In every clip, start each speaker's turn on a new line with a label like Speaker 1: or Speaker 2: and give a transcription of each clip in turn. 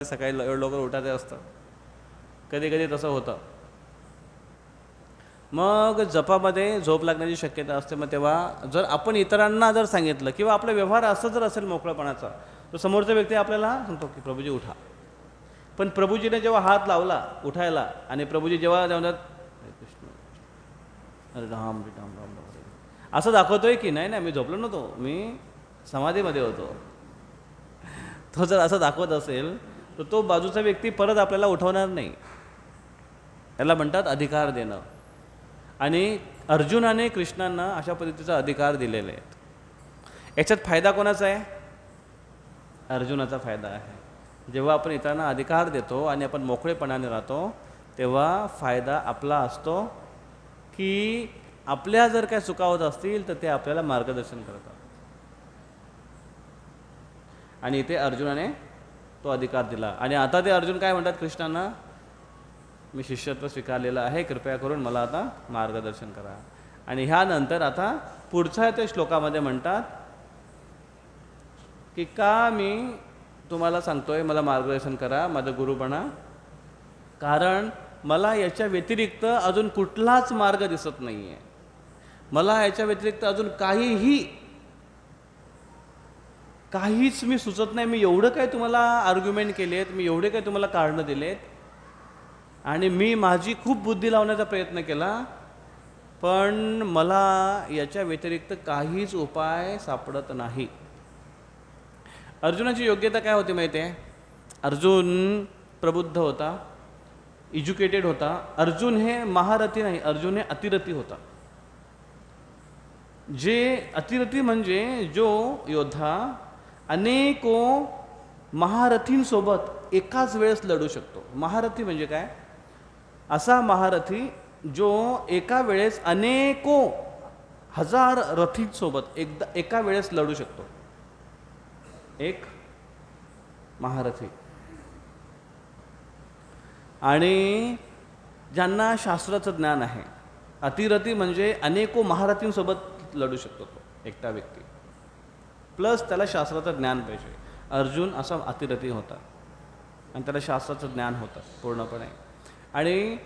Speaker 1: सकाळी एवढं लवकर उठायचं असतं, कधी कधी तसं होतं. मग जपामध्ये झोप लागण्याची शक्यता असते. मग तेव्हा जर आपण इतरांना जर सांगितलं किंवा आपला व्यवहार असं जर असेल मोकळेपणाचा, तर समोरचा व्यक्ती आपल्याला सांगतो की प्रभूजी उठा. पण प्रभूजीने जेव्हा हात लावला उठायला आणि प्रभूजी जेव्हा म्हणतात हरे कृष्ण हरे राम हरे राम राम राम हरे, असं दाखवतोय की नाही मी झोपलो नव्हतो, मी समाधीमध्ये होतो. तो जर असं दाखवत असेल तर तो बाजूचा व्यक्ती परत आपल्याला उठवणार नाही. याला म्हणतात अधिकार देणं. आणि अर्जुनाने कृष्णांना अशा पद्धतीचा अधिकार दिलेले आहेत. याच्यात फायदा कोणाचा आहे? अर्जुनाचा फायदा आहे. जेव्हा आपण इतरांना अधिकार देतो आणि आपण मोकळेपणाने राहतो तेव्हा फायदा आपला असतो की आपल्या जर काय चुका होत असतील तर ते आपल्याला मार्गदर्शन करतात. आणि इथे अर्जुनाने तो अधिकार दिला. आणि आता ते अर्जुन काय म्हणतात कृष्णांना, मी शिष्यत्व स्वीकारलेलं आहे, कृपया करून मला आता मार्गदर्शन करा. आणि ह्यानंतर आता पुढच्या त्या श्लोकामध्ये म्हणतात की का मी तुम्हाला सांगतोय मला मार्गदर्शन करा, माझं गुरु बना, कारण मला याच्या व्यतिरिक्त अजून कुठलाच मार्ग दिसत नाही आहे. मला याच्या व्यतिरिक्त अजून काहीच मी सुचत नाही. मी एवढं काय तुम्हाला आर्ग्युमेंट केलेत, मी एवढे काय तुम्हाला कारणं दिलेत आणि मी माझी खूप बुद्धी लावण्याचा प्रयत्न केला, पण मला याच्या व्यतिरिक्त काहीच उपाय सापडत नाही. अर्जुनाची योग्यता काय होती माहिती आहे? अर्जुन प्रबुद्ध होता, एज्युकेटेड होता. अर्जुन हे महारथी नाही, अर्जुन हे अतिरथी होता. जे अतिरथी म्हणजे जो योद्धा अनेको महारथींसोबत एकाच वेळेस लढू शकतो. महारथी म्हणजे काय? असा महारथी जो एका वेळेस अनेको हजार रथींसोबत एका वेळेस लढू शकतो. एक महारथी. आणि ज्यांना शास्त्राचं ज्ञान आहे. अतिरथी म्हणजे अनेको महारथींसोबत लढू शकतो तो एकटा व्यक्ती, प्लस त्याला शास्त्राचं ज्ञान पाहिजे. अर्जुन असा अतिरथी होता आणि त्याला शास्त्राचं ज्ञान होतं पूर्णपणे. आणि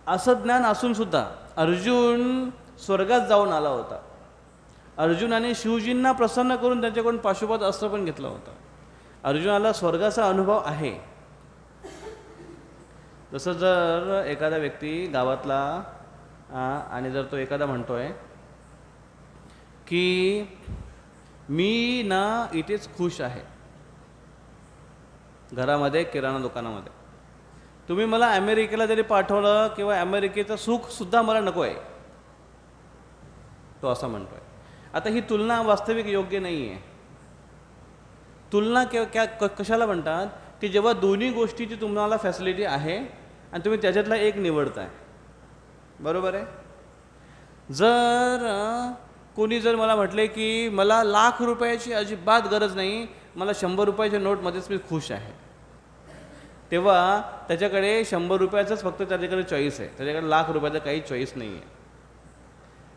Speaker 1: असं ज्ञान असून सुद्धा अर्जुन स्वर्गात जाऊन आला होता. अर्जुनाने शिवजींना प्रसन्न करून त्यांच्याकडून पाशुपत अस्त्र पण घेतलं होतं. अर्जुनाला स्वर्गाचा अनुभव आहे. जसं जर एखादा व्यक्ती गावातला आणि जर तो एखादा म्हणतोय की मी ना इथेच खुश आहे घरामध्ये, किराणा दुकानामध्ये, तुम्ही मला अमेरिकेला जरी पाठवलं किंवा अमेरिकेचं सुख सुद्धा मला नको आहे, तो असं म्हणतोय. आता ही तुलना वास्तविक योग्य नाही आहे. तुलना कशाला म्हणतात की जेव्हा दोन्ही गोष्टीची तुम्हाला फॅसिलिटी आहे आणि तुम्ही त्याच्यातला एक निवडताय. बरोबर आहे? जर कोणी जर मला म्हटले की मला लाख रुपयाची अजिबात गरज नाही, मला 100 रुपयाच्या नोटमध्येच मी खुश आहे, तेव्हा त्याच्याकडे 100 रुपयाचंच फक्त त्याच्याकडे चॉईस आहे. त्याच्याकडे लाख रुपयाचं काही चॉईस नाही आहे.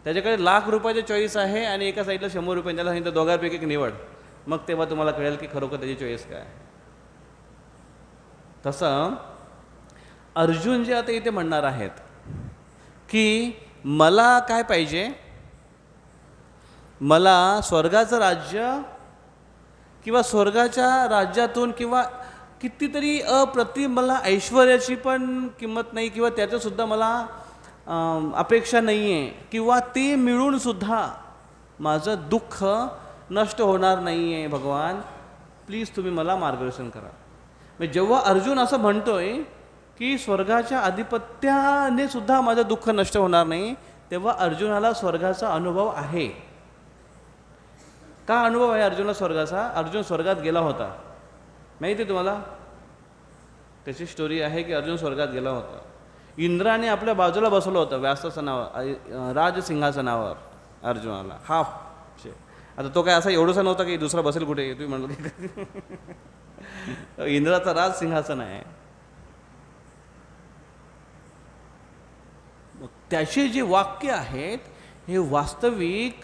Speaker 1: त्याच्याकडे लाख रुपयाचं चॉईस आहे आणि एका साईडला 100 रुपये, त्याला सांगितलं दोघांपैकी एक निवड. मग तेव्हा तुम्हाला कळेल की खरोखर त्याची चॉईस काय आहे. तसं अर्जुन जे आता इथे म्हणणार आहेत की मला काय पाहिजे, मला स्वर्गाचं राज्य किंवा स्वर्गाच्या राज्यातून किंवा कितीतरी अप्रतिम मला ऐश्वर्याची पण किंमत नाही किंवा त्याचंसुद्धा मला अपेक्षा नाही आहे किंवा ते मिळूनसुद्धा माझं दुःख नष्ट होणार नाही आहे. भगवान प्लीज तुम्ही मला मार्गदर्शन करा. म्हणजे जेव्हा अर्जुन असं म्हणतोय की स्वर्गाच्या आधिपत्याने सुद्धा माझं दुःख नष्ट होणार नाही, तेव्हा अर्जुनाला स्वर्गाचा अनुभव आहे. का अनुभव आहे अर्जुनाला स्वर्गाचा? अर्जुन स्वर्गात गेला होता, माहिती आहे तुम्हाला? त्याची स्टोरी आहे की अर्जुन स्वर्गात गेला होता. इंद्राने आपल्या बाजूला बसवलं होतं व्याससिंहासनावर, राजसिंहासनावर अर्जुनाला हाफ. आता तो काय असा एवढंसा नव्हता की दुसरा बसेल कुठे, तुम्ही म्हणलं इंद्राचा राजसिंहासन आहे. त्याचे जे वाक्य आहेत हे वास्तविक,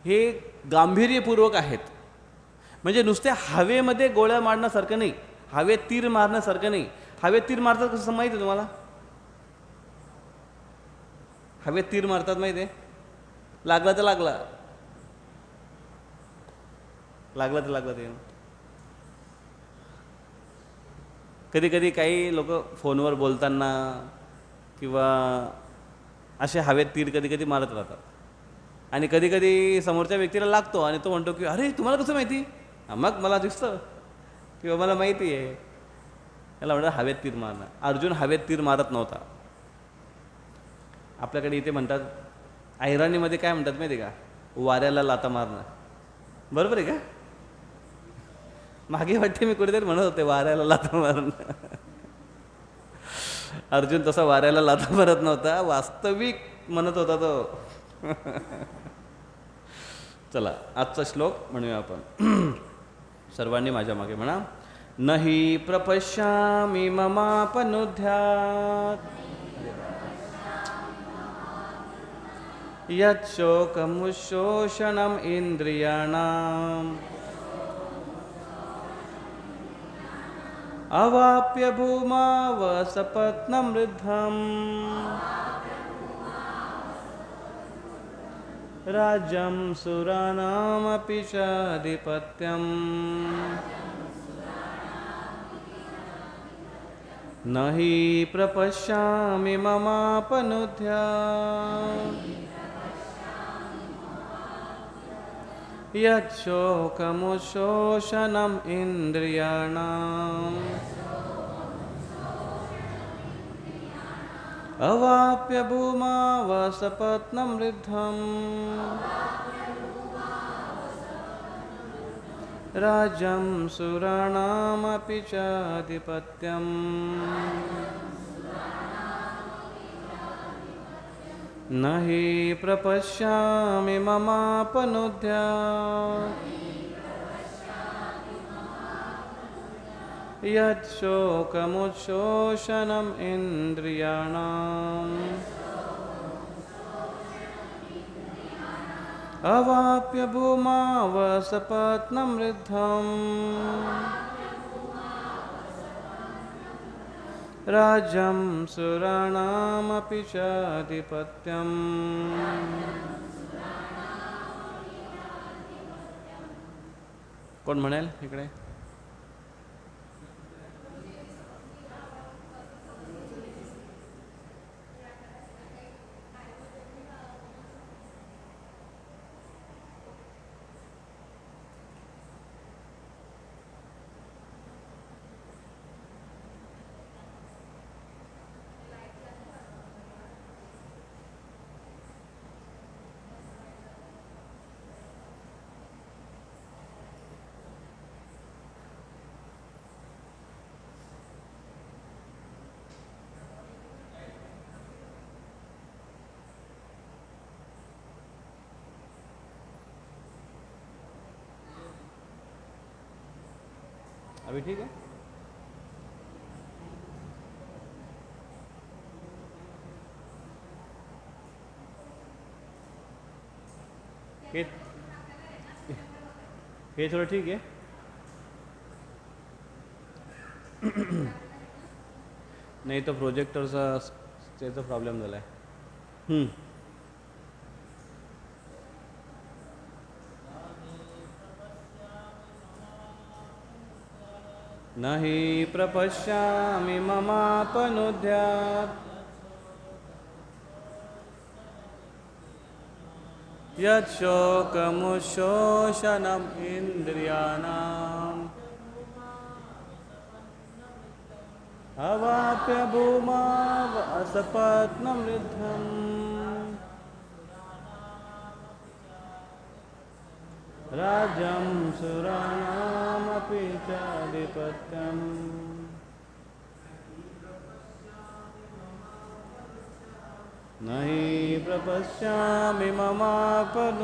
Speaker 1: हे गांभीर्यपूर्वक आहेत. म्हणजे नुसत्या हवेमध्ये गोळ्या मारण्यासारखं नाही. हवेत तीर मारण्यासारखं नाही. हवेत तीर मारतात कसं माहिती आहे तुम्हाला? हवेत तीर मारतात माहिती आहे? लागला तर लागला, लागला तर लागला ते. कधी कधी काही लोक फोनवर बोलताना किंवा असे हवेत तीर कधी कधी मारत राहतात, आणि कधी कधी समोरच्या व्यक्तीला लागतो आणि तो म्हणतो की अरे तुम्हाला कसं माहिती? मग मला दिसतं किंवा मला माहिती आहे. याला म्हणतात हवेत तीर मारणं. अर्जुन हवेत तीर मारत नव्हता. आपल्याकडे इथे म्हणतात, ऐराणीमध्ये काय म्हणतात माहिती आहे का? वाऱ्याला लाता मारणं. बरोबर आहे का? मागे वाटते मी कुठेतरी म्हणत होते वाऱ्याला लाथा मारणं. अर्जुन तसा वाऱ्याला लाथा मारत नव्हता, वास्तविक म्हणत होता तो. चला आजचा श्लोक म्हणूया आपण. सर्वांनी माझ्या मागे म्हणा. नहि प्रपश्यामि ममापनुद्ध्यात् यच्छोकमुच्छोषणम् इंद्रियाणाम् अवाप्य भूमावसपत्नं वृद्धम् राज्यं सुराणामपि चाधिपत्यम् नहि प्रपश्यामि ममापनुद्ध्यात् यच्छोकमुच्छोषणम् इंद्रियाणाम् अवाप्य भूमावसपत्नं वृद्धम् राज्यं सुराणामपि चाधिपत्यम् नहि प्रपश्यामि ममापनुद्ध्यात् यच्छोकमुच्छोषणम् इंद्रियाणाम् अवाप्य भूमावसपत्नं वृद्धम् राज्यं सुराणामपि चाधिपत्यम्. कोण म्हणेल इकडे? अभी ठीक है. हे थोडं ठीक आहे. नाही तर प्रोजेक्टरचा त्याचा प्रॉब्लेम झाला आहे. नहि प्रपश्यामि ममापनुद्ध्यात् यच्छोकमुच्छोषणम् इंद्रियाणाम् अवाप्य भूमावसपत्नं वृद्धम् राज्यं सुराणामपि चाधिपत्यम्. नहि प्रपश्यामि ममापनुद्ध्यात्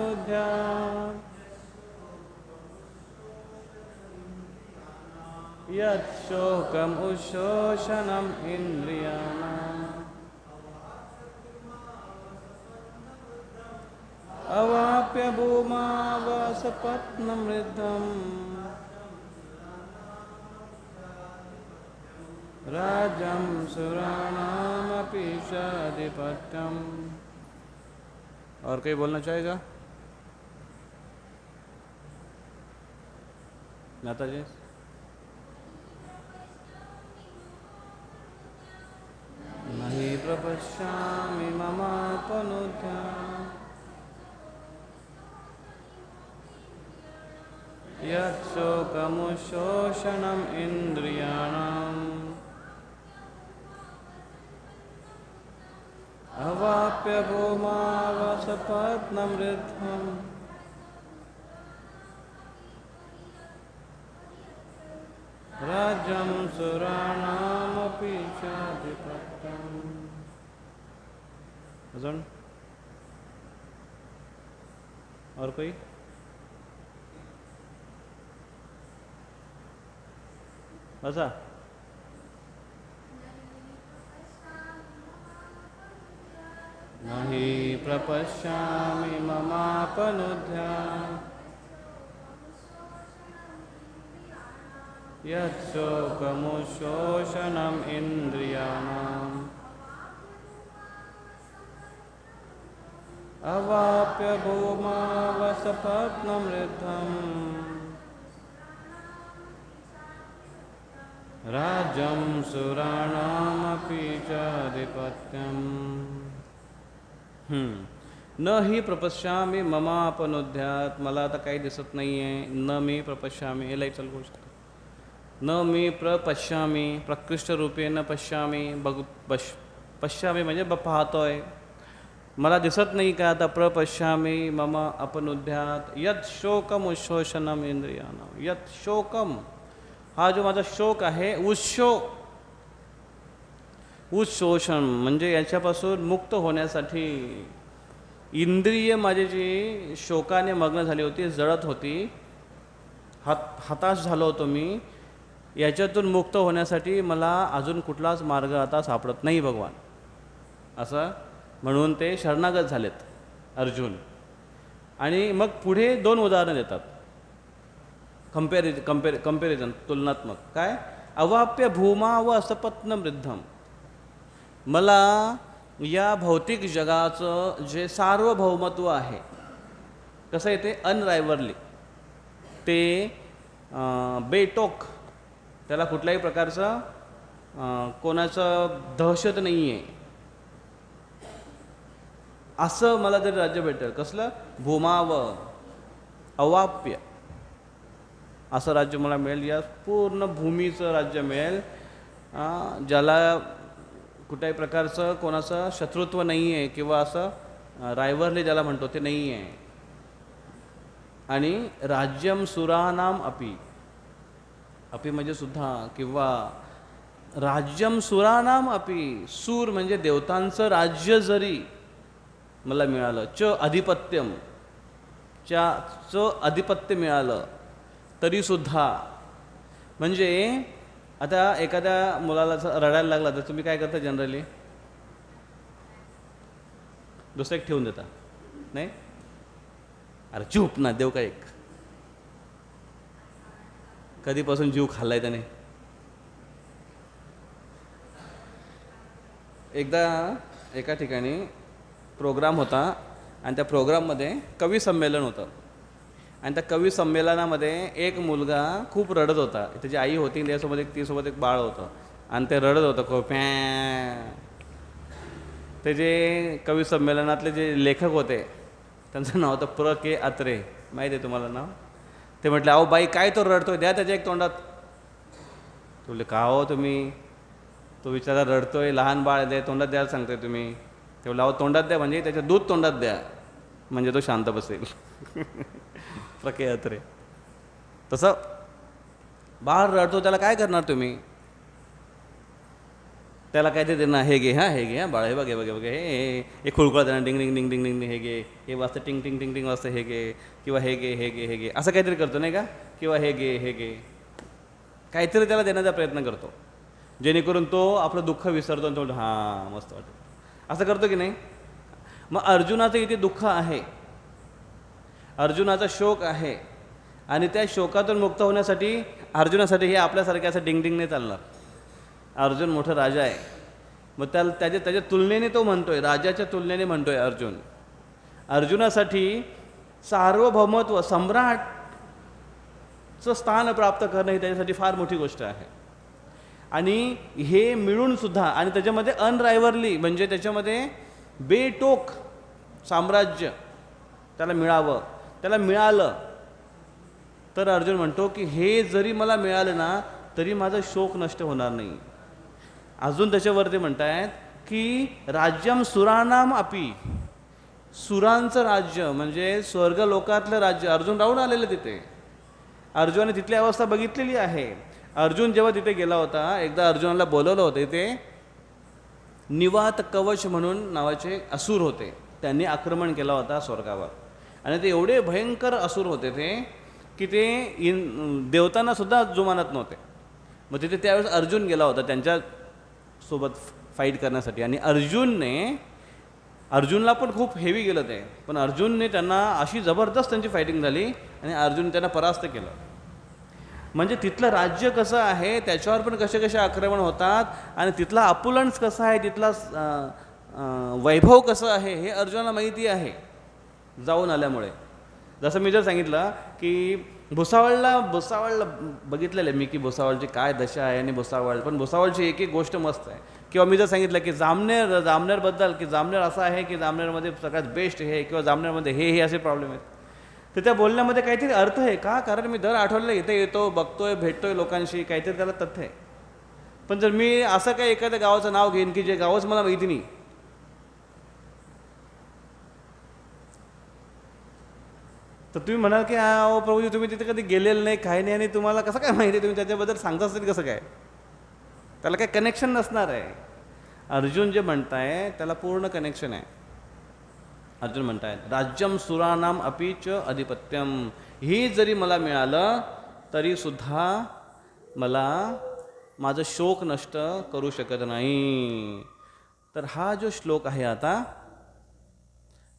Speaker 1: यच्छोकमुच्छोषणम् इंद्रियाणाम् अवाप्य भूमावसपत्नं वृद्धम् राज्यं सुराणामपि चाधिपत्यम्। और कोई बोलना चाहेगा? माता जी। नहि प्रपश्यामि ममापनुद्याम् यत्शोकमुच्छोषणम् इन्द्रियाणाम् अवाप्य भूमावसपत्नमृद्धम् राज्यं सुराणामपि चाधिपत्यम्। अजून और कोई? बसा। नहि प्रपश्यामि ममापनुद्याम् यत्शोकमुच्छोषणम् इन्द्रियाणाम् अवाप्य भूमावसपत्नमृद्धम् राज्यं सुराणामपि चाधिपत्यम्। न ही प्रपश्यामि ममापनुद्यात्, मला आता काही दिसत नाही आहे. न मी प्रपश्यामी, यालाही चल गोष्ट. न मी प्रपश्यामी, प्रकृष्ट रूपेण पश्यामी, पश्यामी म्हणजे पाहतोय, मला दिसत नाही का आता. प्रपश्यामी मम अपनुद्यात् यत् शोकम उच्छोषणम इंद्रियाणाम. यत् शोकम, हा जो माझा शोक आहे, उच्छोषण म्हणजे याच्यापासून मुक्त होण्यासाठी इंद्रिय माझी जी शोकाने मग्न झाली होती, जळत होती, हताश झालो होतो मी, याच्यातून मुक्त होण्यासाठी मला अजून कुठलाच मार्ग आता सापडत नाही भगवान, असं म्हणून ते शरणागत झालेत अर्जुन. आणि मग पुढे दोन उदाहरणं देतात, कंपॅरिझन, तुलनात्मक. काय? अवाप्य भूमा व असपत्न वृद्धम. मला या भौतिक जगाचं जे सार्वभौमत्व आहे, कसं आहे ते अनरायव्हरली, ते बेटोक, त्याला कुठल्याही प्रकारचं कोणाचं दहशत नाही आहे, असं मला जर राज्य भेटेल. कसलं? भूमाव अवाप्य, असं राज्य मला मिळेल. या पूर्ण भूमीचं राज्य मिळेल, ज्याला कुठल्याही प्रकारचं कोणाचं शत्रुत्व नाही आहे, किंवा असं रायव्हरली ज्याला म्हणतो ते नाही आहे. आणि राज्यम सुरानाम अपि, अपि म्हणजे सुद्धा, किंवा राज्यम सुरानाम अपि, सूर म्हणजे देवतांचं राज्य जरी मला मिळालं, च अधिपत्यम, च अधिपत्य मिळालं तरी सुद्धा. म्हणजे आता एखाद्या मुलाला रडायला लागला तर तुम्ही काय करता जनरली? दुसरं एक ठेवून देता, नाही? अरे चूप ना, देव का एक. कधीपासून जीव खाल्लाय त्याने. एकदा एका ठिकाणी प्रोग्राम होता, आणि त्या प्रोग्राममध्ये कवी संमेलन होतं. आणि त्या कवी संमेलनामध्ये एक मुलगा खूप रडत होता. त्याची आई होती, त्यासोबत तिसोबत एक बाळ होतं, आणि ते रडत होतं खूप. ते जे कवी संमेलनातले जे लेखक होते, त्यांचं नाव होतं प्र.के. अत्रे. माहीत आहे तुम्हाला नाव? ते म्हटले, अहो बाई काय तो रडतोय, द्या त्याच्या एक तोंडात. तुले का हो तुम्ही, तो विचारा रडतोय, लहान बाळ द्या तोंडात द्यायला सांगतोय तुम्ही. ते लाव तोंडात द्या म्हणजे त्याचं दूध तोंडात द्या, म्हणजे तो शांत बसेल. प्र.के. अत्रे. तसं बाळ रडतो, त्याला काय करणार तुम्ही? त्याला काय ते देणार, हे घे, हे घे, बाळ, हे बघे बघे बघे, हे खुळखुळा देणार, डिंग डिंग डिंग डिंग डिंग, हे घे, हे वाजतं टिंग टिंग टिंग टिंग वाजतं, हे घे, किंवा हे घे, हे घे, हे घे, असं काहीतरी करतो नाही का? किंवा हे घे, हे घे, काहीतरी त्याला देण्याचा प्रयत्न करतो, जेणेकरून तो आपलं दुःख विसरतो आणि तो हां मस्त वाटतं, असं करतो की नाही? मग अर्जुनाचं इथे दुःख आहे, अर्जुनाचा शोक आहे, आणि त्या शोकातून मुक्त होण्यासाठी अर्जुनासाठी हे आपल्यासारखे असं डिंग डिंग नाही चालणार. अर्जुन मोठा राजा आहे. मग त्याच्या तुलनेने तो म्हणतोय, राजाच्या तुलनेने म्हणतोय अर्जुन. अर्जुनासाठी सार्वभौमत्व, सम्राटचं स्थान प्राप्त करणं ही त्याच्यासाठी फार मोठी गोष्ट आहे. आणि हे मिळून सुद्धा, आणि त्याच्यामध्ये अनरायव्हरली म्हणजे त्याच्यामध्ये बेटोक साम्राज्य त्याला मिळावं, त्याला मिळालं, तर अर्जुन म्हणतो की हे जरी मला मिळालं ना तरी माझा शोक नष्ट होणार नाही. अजून त्याच्यावरती म्हणतायत की राज्यम सुराणाम अपी, सुरांचं राज्य म्हणजे स्वर्गलोकातलं राज्य. अर्जुन राहून आलेलं तिथे, अर्जुनाने तिथली अवस्था बघितलेली आहे. अर्जुन जेव्हा तिथे गेला होता, एकदा अर्जुनाला बोलवलं होतं. ते निवात कवच म्हणून नावाचे असुर होते, त्यांनी आक्रमण केला होता स्वर्गावर. आणि ते एवढे भयंकर असुर होते ते की ते देवतांना सुद्धा जुमानत नव्हते. मग तिथे त्यावेळेस अर्जुन गेला होता त्यांच्यासोबत फाईट करण्यासाठी. आणि अर्जुनला पण खूप हेवी गेलं ते, पण अर्जुनने त्यांना अशी जबरदस्त त्यांची फायटिंग झाली आणि अर्जुन त्यांना परास्त केलं. म्हणजे तिथलं राज्य कसं आहे, त्याच्यावर पण कसे कसे आक्रमण होतात, आणि तिथला अपुलन्स कसा आहे, तिथला वैभव कसं आहे हे अर्जुनाला माहिती आहे जाऊन आल्यामुळे. जसं मी जर सांगितलं की भुसावळला बघितलेलं आहे मी की भुसावळची काय दशा आहे, आणि पण भुसावळची एक एक गोष्ट मस्त आहे. किंवा मी जर सांगितलं की जामनेरबद्दल की जामनेर असं आहे की जामनेरमध्ये सगळ्यात बेस्ट हे, किंवा जामनेरमध्ये हे असे प्रॉब्लेम आहेत, तर त्या बोलण्यामध्ये काहीतरी अर्थ आहे का? कारण मी दर आठवड्याला इथे येतो, बघतोय, भेटतोय लोकांशी, काहीतरी त्याला तथ्य आहे. पण जर मी असं काही एखाद्या गावाचं नाव घेईन की जे गावच मला माहिती नाही, तर तुम्ही म्हणाल की अहो प्रभूजी तुम्ही तिथे कधी गेलेलं नाही, काही नाही, आणि तुम्हाला कसं काय माहिती, तुम्ही त्याच्याबद्दल सांगता असेल कसं काय? त्याला काही कनेक्शन नसणार आहे. अर्जुन जे म्हणताय त्याला पूर्ण कनेक्शन आहे. अर्जुन म्हणतायत राज्यम सुरानाम अपीच अधिपत्यम, ही जरी मला मिळालं तरी सुद्धा मला माझं शोक नष्ट करू शकत नाही. तर हा जो श्लोक आहे, आता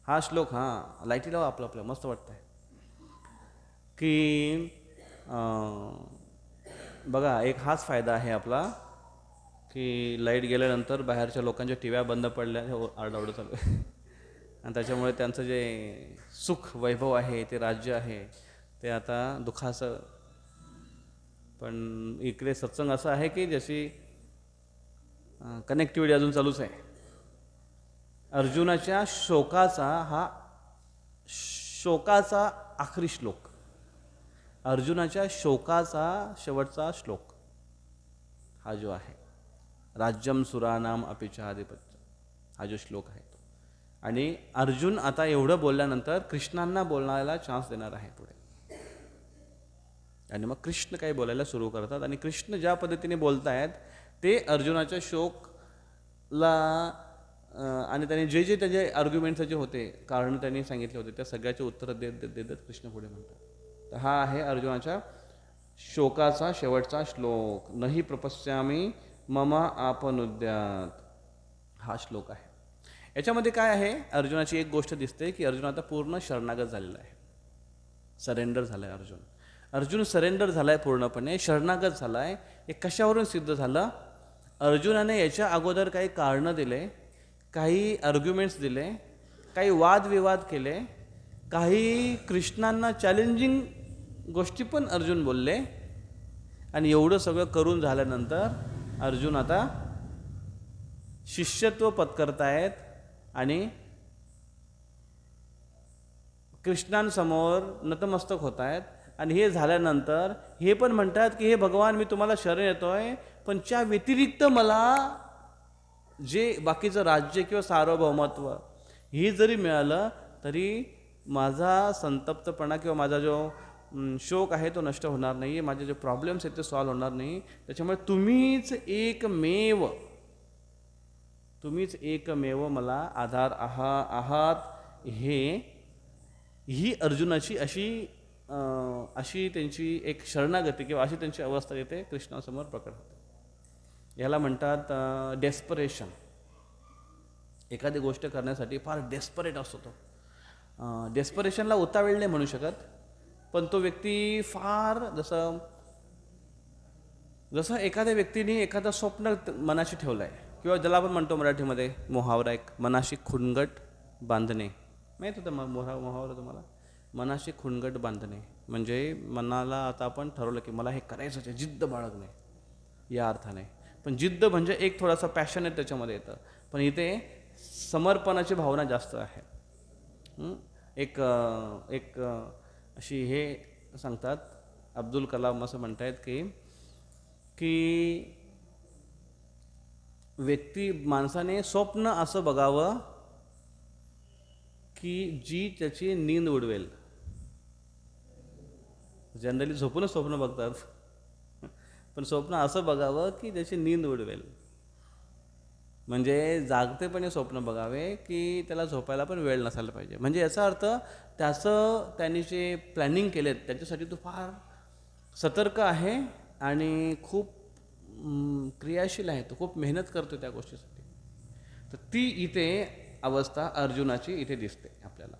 Speaker 1: हा श्लोक, हां लाईटी लावा आपलं मस्त वाटतं आहे की बघा, एक हाच फायदा आहे आपला की लाईट गेल्यानंतर बाहेरच्या लोकांच्या टीव्या बंद पडल्या, आरडाओरडा चालू आहे, आणि त्याच्यामुळे त्यांचं जे सुख वैभव आहे, ते राज्य आहे, ते आता दुःखाचं. पण इकडे सत्संग असं आहे की जशी कनेक्टिव्हिटी अजून चालूच आहे. अर्जुनाच्या शोकाचा आखरी श्लोक, अर्जुनाच्या शोकाचा शेवटचा श्लोक हा जो आहे, राज्यम सुरानाम अपिचा अधिपत्य, हा जो श्लोक आहे. आणि अर्जुन आता एवढं बोलल्यानंतर कृष्णांना बोलण्याला चान्स देणार आहे पुढे. आणि मग कृष्ण काही बोलायला सुरू करतात, आणि कृष्ण ज्या पद्धतीने बोलतायत ते अर्जुनाच्या शोकला आणि त्यांनी जे त्याचे आर्ग्युमेंट्स जे होते, कारण त्यांनी सांगितले होते, त्या सगळ्याचे उत्तर देत कृष्ण पुढे म्हणतात. तर हा आहे अर्जुनाच्या शोकाचा शेवटचा श्लोक. नही प्रपश्यामी मम आपनुद्यात, हा श्लोक आहे. याच्यामध्ये काय आहे, अर्जुनाची एक गोष्ट दिसते की अर्जुन आता पूर्ण शरणागत झालेला आहे, सरेंडर झाला आहे. अर्जुन सरेंडर झाला आहे, पूर्णपणे शरणागत झाला आहे. हे कशावरून सिद्ध झालं? अर्जुनाने याच्या अगोदर काही कारणं दिले, काही आर्ग्युमेंट्स दिले, काही वादविवाद केले, काही कृष्णांना चॅलेंजिंग गोष्टी पण अर्जुन बोलले. आणि एवढं सगळं करून झाल्यानंतर अर्जुन आता शिष्यत्व पत्करतायत आणि कृष्णांसमोर नतमस्तक होत आहेत. आणि हे झाल्यानंतर हे पण म्हणतात की हे भगवान, मी तुम्हाला शरण येतोय, पण त्या व्यतिरिक्त मला जे बाकीचं राज्य किंवा सार्वभौमत्व हे जरी मिळालं तरी माझा संतप्तपणा किंवा माझा जो शोक आहे तो नष्ट होणार नाही, माझे जे प्रॉब्लेम्स आहेत ते सॉल्व्ह होणार नाही. त्याच्यामुळे तुम्हीच एकमेव मला आधार आहात. ही अर्जुनाची अशी त्यांची एक शरणागती किंवा अशी त्यांची अवस्था येते कृष्णासमोर प्रकट होते. याला म्हणतात डेस्परेशन. एखादी गोष्ट करण्यासाठी फार डेस्परेट असतो तो. डेस्परेशनला उतावीळ नाही म्हणू शकत, पण तो व्यक्ती फार जसं जसं एखाद्या व्यक्तीने एखादं स्वप्न मनाशी ठेवलं आहे, किंवा ज्याला आपण म्हणतो मराठीमध्ये मुहावरा एक, मनाशी खुणगट बांधणे. माहीत होतं मुहावरा तुम्हाला? मनाशी खुणगट बांधणे म्हणजे मनाला आता आपण ठरवलं की मला हे करायचंच आहे, जिद्द बाळगणे या अर्थाने. पण जिद्द म्हणजे एक थोडासा पॅशन आहे त्याच्यामध्ये येतं, पण इथे समर्पणाची भावना जास्त आहे. एक एक अशी हे सांगतात, अब्दुल कलाम असं म्हणतायत की की माणसाने स्वप्न असं बघावं की जी त्याची नींद उडवेल. जनरली झोपूनच स्वप्न बघतात, पण स्वप्न असं बघावं की त्याची नींद उडवेल. म्हणजे जागतेपणे स्वप्न बघावे की त्याला झोपायला पण वेळ नसायला पाहिजे. म्हणजे याचा अर्थ त्यांनी जे प्लॅनिंग केलेत त्याच्यासाठी तो फार सतर्क आहे आणि खूप क्रियाशील आहे, तो खूप मेहनत करतो त्या गोष्टीसाठी. तर ती इथे अवस्था अर्जुनाची इथे दिसते आपल्याला.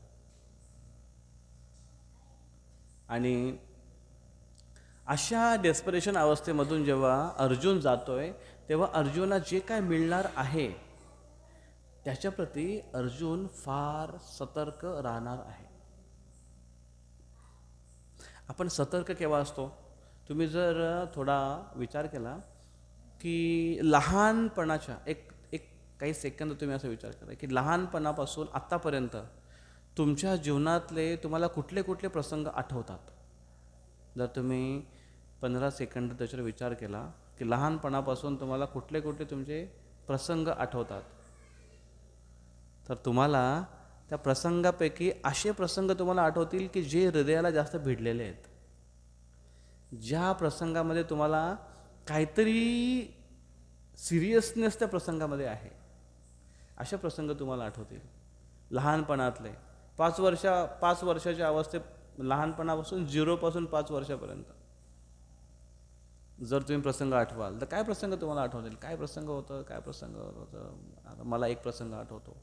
Speaker 1: आणि अशा डेस्परेशन अवस्थेमधून जेव्हा अर्जुन जातोय, तेव्हा अर्जुनाला जे काय मिळणार आहे त्याच्याप्रती अर्जुन फार सतर्क राहणार आहे. आपण सतर्क केव्हा असतो? तुम्ही जर थोडा विचार केला की लहानपणाच्या एक एक काही सेकंद तुम्ही असा विचार करा की लहानपणापासून आत्तापर्यंत तुमच्या जीवनातले तुम्हाला कुठले कुठले प्रसंग आठवतात. जर तुम्ही 15 सेकंद त्याच्यावर विचार केला की लहानपणापासून तुम्हाला कुठले कुठले तुमचे प्रसंग आठवतात, तर तुम्हाला त्या प्रसंगापैकी असे प्रसंग तुम्हाला आठवतील की जे हृदयाला जास्त भिडलेले आहेत. ज्या प्रसंगामध्ये तुम्हाला काहीतरी सिरियसनेस त्या प्रसंगामध्ये आहे, असे प्रसंग तुम्हाला आठवतील लहानपणातले. 5 वर्षाच्या अवस्थेत, लहानपणापासून 0 पासून 5 वर्षापर्यंत जर तुम्ही प्रसंग आठवाल तर काय प्रसंग तुम्हाला आठवतील? काय प्रसंग होतं? आता मला एक प्रसंग आठवतो.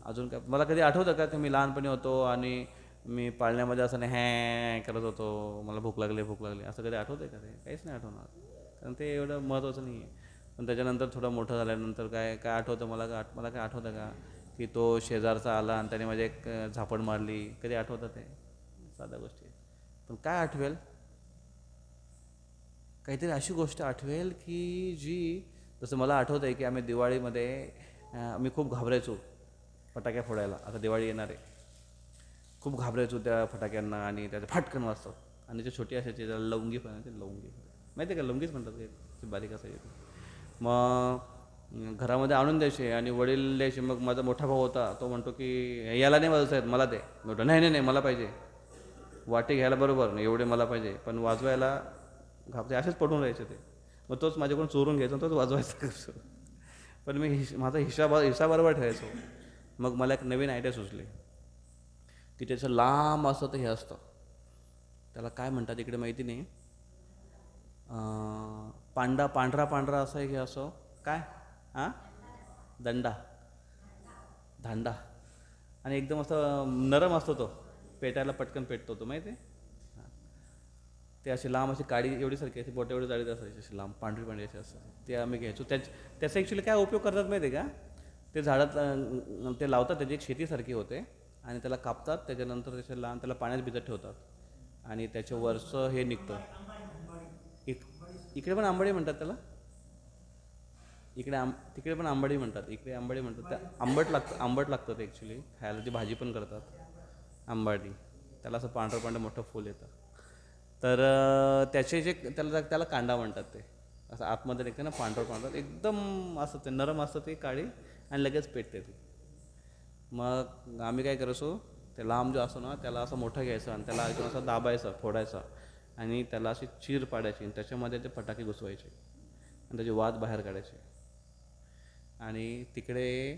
Speaker 1: अजून काय मला कधी आठवतं का की मी लहानपणी होतो आणि मी पाळण्यामध्ये असं नाही हॅ करत होतो, मला भूक लागली असं कधी आठवतं आहे का? ते काहीच नाही आठवणार, कारण ते एवढं महत्त्वाचं नाही आहे. पण त्याच्यानंतर थोडं मोठं झाल्यानंतर काय आठवतं मला काय आठवतं का की तो शेजारचा आला आणि त्याने माझी एक झापड मारली? कधी आठवतं ते? साध्या गोष्टी. पण काय आठवेल? काहीतरी अशी गोष्ट आठवेल की जी, जसं मला आठवतं आहे की आम्ही दिवाळीमध्ये मी खूप घाबरायचो फटाक्या फोडायला. आता दिवाळी येणार आहे, खूप घाबरायचो त्या फटाक्यांना आणि त्याचं फाटकन वाजतात आणि जे छोटी असायची त्याला लवंगी पण लवंगी माहिती आहे का? लवंगीच म्हणतात ते बारीक असायची. मग घरामध्ये आणून द्यायचे आणि वडील द्यायचे. मग माझा मोठा भाऊ होता, तो म्हणतो की याला नाही वाजवत आहेत, मला दे. म्हटलं नाही मला पाहिजे. वाटे घ्यायला बरोबर नाही, एवढे मला पाहिजे, पण वाजवायला घाबते, असेच पडून राहायचे ते. मग तोच माझ्याकडून चोरून घ्यायचा, तोच वाजवायचा करतो. पण मी माझा हिस्सा बरोबर ठेवायचो. मग मला एक नवीन आयडिया सुचली की त्याचं लांब असं तर हे असतं, त्याला काय म्हणतात इकडे माहिती नाही, पांढरा असं हे असं काय दंडा धांडा, आणि एकदम असं नरम असतो तो, पेटायला पटकन पेटतो तो, माहिती आहे? ते अशी लांब अशी काडी एवढीसारखी अशी बोट एवढी जाळीत असायची, अशी लांब पांढरी अशी असतात, ते आम्ही घ्यायचो. त्याचा ॲक्च्युली काय उपयोग करतात माहिती आहे का? ते झाडात ते लावतात, त्याची एक शेतीसारखी होते आणि त्याला कापतात, त्याच्यानंतर त्याला पाण्यात भिजत ठेवतात आणि त्याच्यावरचं हे निघतं. इकडे पण आंबडी म्हणतात त्याला, तिकडे पण आंबडी म्हणतात, इकडे आंबडी म्हणतात. त्या आंबट लागतं ते ॲक्च्युली खायला, ती भाजी पण करतात आंबाडी. त्याला असं पांढरं मोठं फूल येतं. तर त्याचे जे त्याला कांदा म्हणतात. ते असं आतमध्ये निघते ना पांढरं एकदम असं ते नरम असतं ते काळी, आणि लगेच पेटते ती. मग आम्ही काय करायचो, ते लांब जो असतो ना त्याला असं मोठं घ्यायचं आणि त्याला एकदम असं दाबायचं, फोडायचं आणि त्याला अशी चीर पाडायची आणि त्याच्यामध्ये ते फटाके घुसवायचे आणि त्याचे वाद बाहेर काढायचे. आणि तिकडे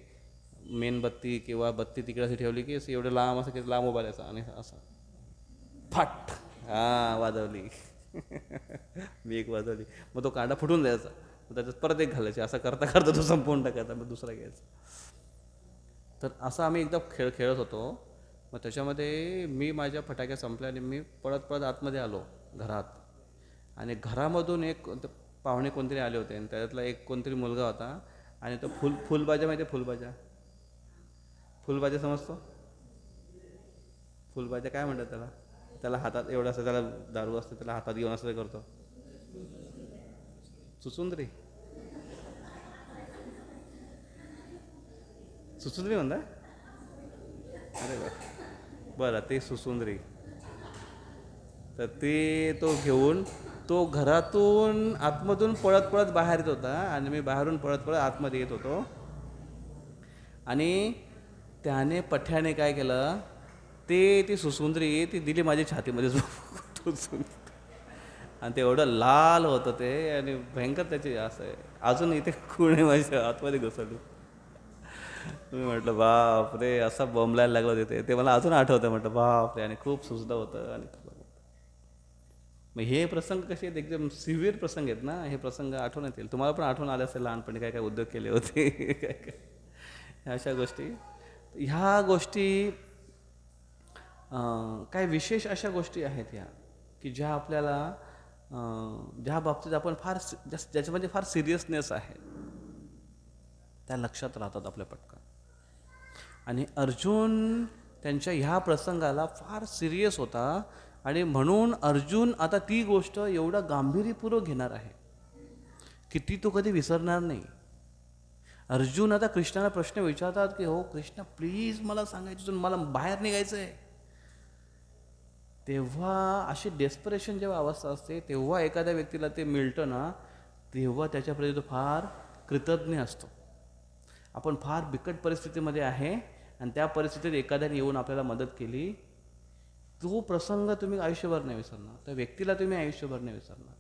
Speaker 1: मेणबत्ती किंवा बत्ती तिकडे अशी ठेवली की असं एवढं लांब असं की लांब उभा राहायचा आणि असं फाट वाजवली. मी एक वाजवली, मग तो कांदा फुटून द्यायचा, मग त्याच्यात परत एक घालायचे, असं करता करता तो संपवून टाकायचा, मग दुसरा घ्यायचा. तर असं आम्ही एकदा खेळत होतो. मग त्याच्यामध्ये मी माझ्या फटाक्या संपल्या आणि मी पळत आतमध्ये आलो घरात आणि घरामधून एक पाहुणे कोणतरी आले होते आणि त्याच्यातला एक कोणतरी मुलगा होता आणि तो फुलभाज्या माहिती आहे, फुलभाज्या समजतो? फुलभाज्या काय म्हणतात त्याला? त्याला हातात एवढं असं, त्याला दारू असते, त्याला हातात घेऊन असं करतो. चुचुंदरी, सुसुंदरी म्हणता? अरे बरं, ते सुसुंदरी. तर ते तो घेऊन तो घरातून आतमधून पळत पळत बाहेर येत होता आणि मी बाहेरून पळत पळत आतमध्ये येत होतो. आणि त्याने पठ्याने काय केलं, ती सुसुंदरी ती दिली माझी छातीमध्ये टोचून. आणि ते एवढं लाल होतं ते आणि भयंकर त्याची असं आहे. अजून इथे कुणी माझ्या आतमध्ये घुसवली. मी म्हटलं बाप रे, असा बोंबलायला लागला तिथे. ते मला अजून आठवतं. म्हटलं बाप रे, आणि खूप सुचलं होतं. आणि मग हे प्रसंग कसे आहेत, एकदम सिव्हिअर प्रसंग आहेत ना. हे प्रसंग आठवण येतील. तुम्हाला पण आठवण आले असेल लहानपणी काय काय उद्योग केले होते. काय काय अशा गोष्टी. ह्या गोष्टी काय विशेष अशा गोष्टी आहेत ह्या, की ज्या आपल्याला ज्या बाबतीत आपण फार ज्याच्यामध्ये फार सिरियसनेस आहे, त्या लक्षात राहतात आपल्या पटकन. आणि अर्जुन त्यांच्या ह्या प्रसंगाला फार सिरियस होता आणि म्हणून अर्जुन आता ती गोष्ट एवढा गांभीर्यपूर्वक घेणार आहे की ती तो कधी विसरणार नाही. अर्जुन आता कृष्णाला प्रश्न विचारतात की हो कृष्ण प्लीज मला सांगायचं, मला बाहेर निघायचं आहे. तेव्हा अशी डेस्परेशन जेव्हा अवस्था असते तेव्हा एखाद्या व्यक्तीला ते मिळतं ना, तेव्हा त्याच्याप्रती तो फार कृतज्ञ असतो. आपण फार बिकट परिस्थितीमध्ये आहे आणि त्या परिस्थितीत एखाद्याने येऊन आपल्याला मदत केली, तो प्रसंग तुम्ही आयुष्यभर नाही विसरणार, त्या व्यक्तीला तुम्ही आयुष्यभर नाही विसरणार.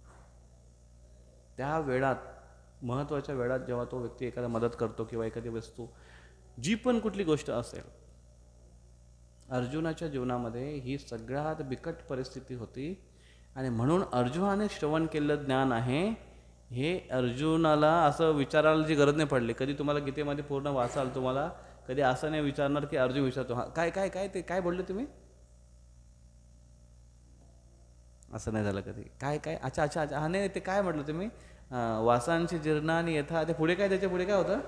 Speaker 1: त्या वेळात, महत्त्वाच्या वेळात जेव्हा तो व्यक्ती एखादा मदत करतो किंवा एखादी वस्तू, जी पण कुठली गोष्ट असेल, अर्जुनाच्या जीवनामध्ये ही सगळ्यात बिकट परिस्थिती होती. आणि म्हणून अर्जुनाने श्रवण केलेलं ज्ञान आहे हे अर्जुनाला असं विचारायची गरज नाही पडली. कधी तुम्हाला गीतेमध्ये पूर्ण वाचाल, तुम्हाला कधी असं नाही विचारणार की अर्जुन विचारतो हा काय काय काय ते काय बोलले तुम्ही, असं नाही झालं कधी. काय काय अच्छा अच्छा अच्छा, हा नाही ते काय म्हटलं तुम्ही, वासांची जीर्णानी यथा, ते पुढे काय, त्याच्या पुढे काय होतं,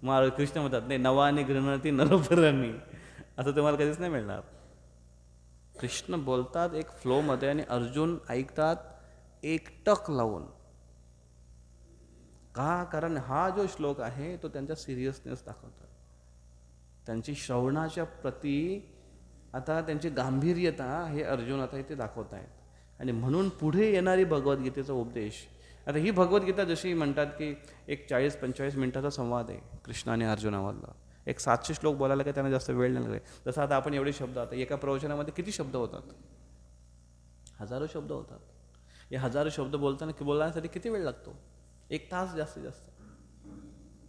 Speaker 1: मग कृष्ण म्हणतात नाही नवानी गृहणती नरोपरांनी, असं तुम्हाला कधीच नाही मिळणार. कृष्ण बोलतात एक फ्लोमध्ये आणि अर्जुन ऐकतात एकटक लावून. का? कारण हा जो श्लोक आहे तो त्यांचा सिरियसनेस दाखवतात, त्यांची श्रवणाच्या प्रती आता त्यांची गांभीर्यता हे अर्जुन आता इथे दाखवत आहेत. आणि म्हणून पुढे येणारी भगवद्गीतेचा उपदेश, आता ही भगवद्गीता जशी म्हणतात की एक 40-45 मिनिटाचा संवाद आहे कृष्ण आणि अर्जुनामधला. एक 700 श्लोक बोलायला काय त्यांना जास्त वेळ नाही लागले. जसं आता आपण एवढे शब्द, आता एका प्रवचनामध्ये किती शब्द होतात, हजारो शब्द होतात. हे हजारो शब्द बोलण्यासाठी किती वेळ लागतो, 1 तास जास्तीत जास्त.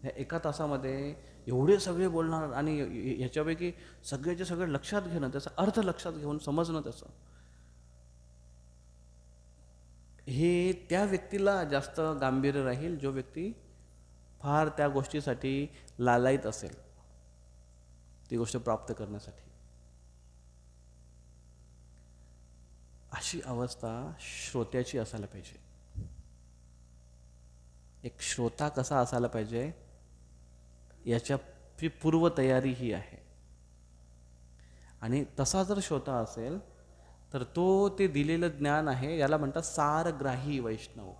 Speaker 1: ह्या 1 तासामध्ये एवढे सगळे बोलणार आणि ह्याच्यापैकी सगळ्याचे सगळे लक्षात घेणं, त्याचा अर्थ लक्षात घेऊन समजणं त्याचं, हे त्या व्यक्तीला जास्त गांभीर्य राहील जो व्यक्ती फार त्या गोष्टीसाठी लालायित असेल, ती गोष्ट प्राप्त करण्यासाठी. अशी अवस्था श्रोत्याची असायला पाहिजे. एक श्रोता कसा असायला पाहिजे याची पूर्वतयारी ही आहे. आणि तसा जर श्रोता असेल तर तो ते दिलेलं ज्ञान आहे, याला म्हणतात सारग्राही वैष्णव.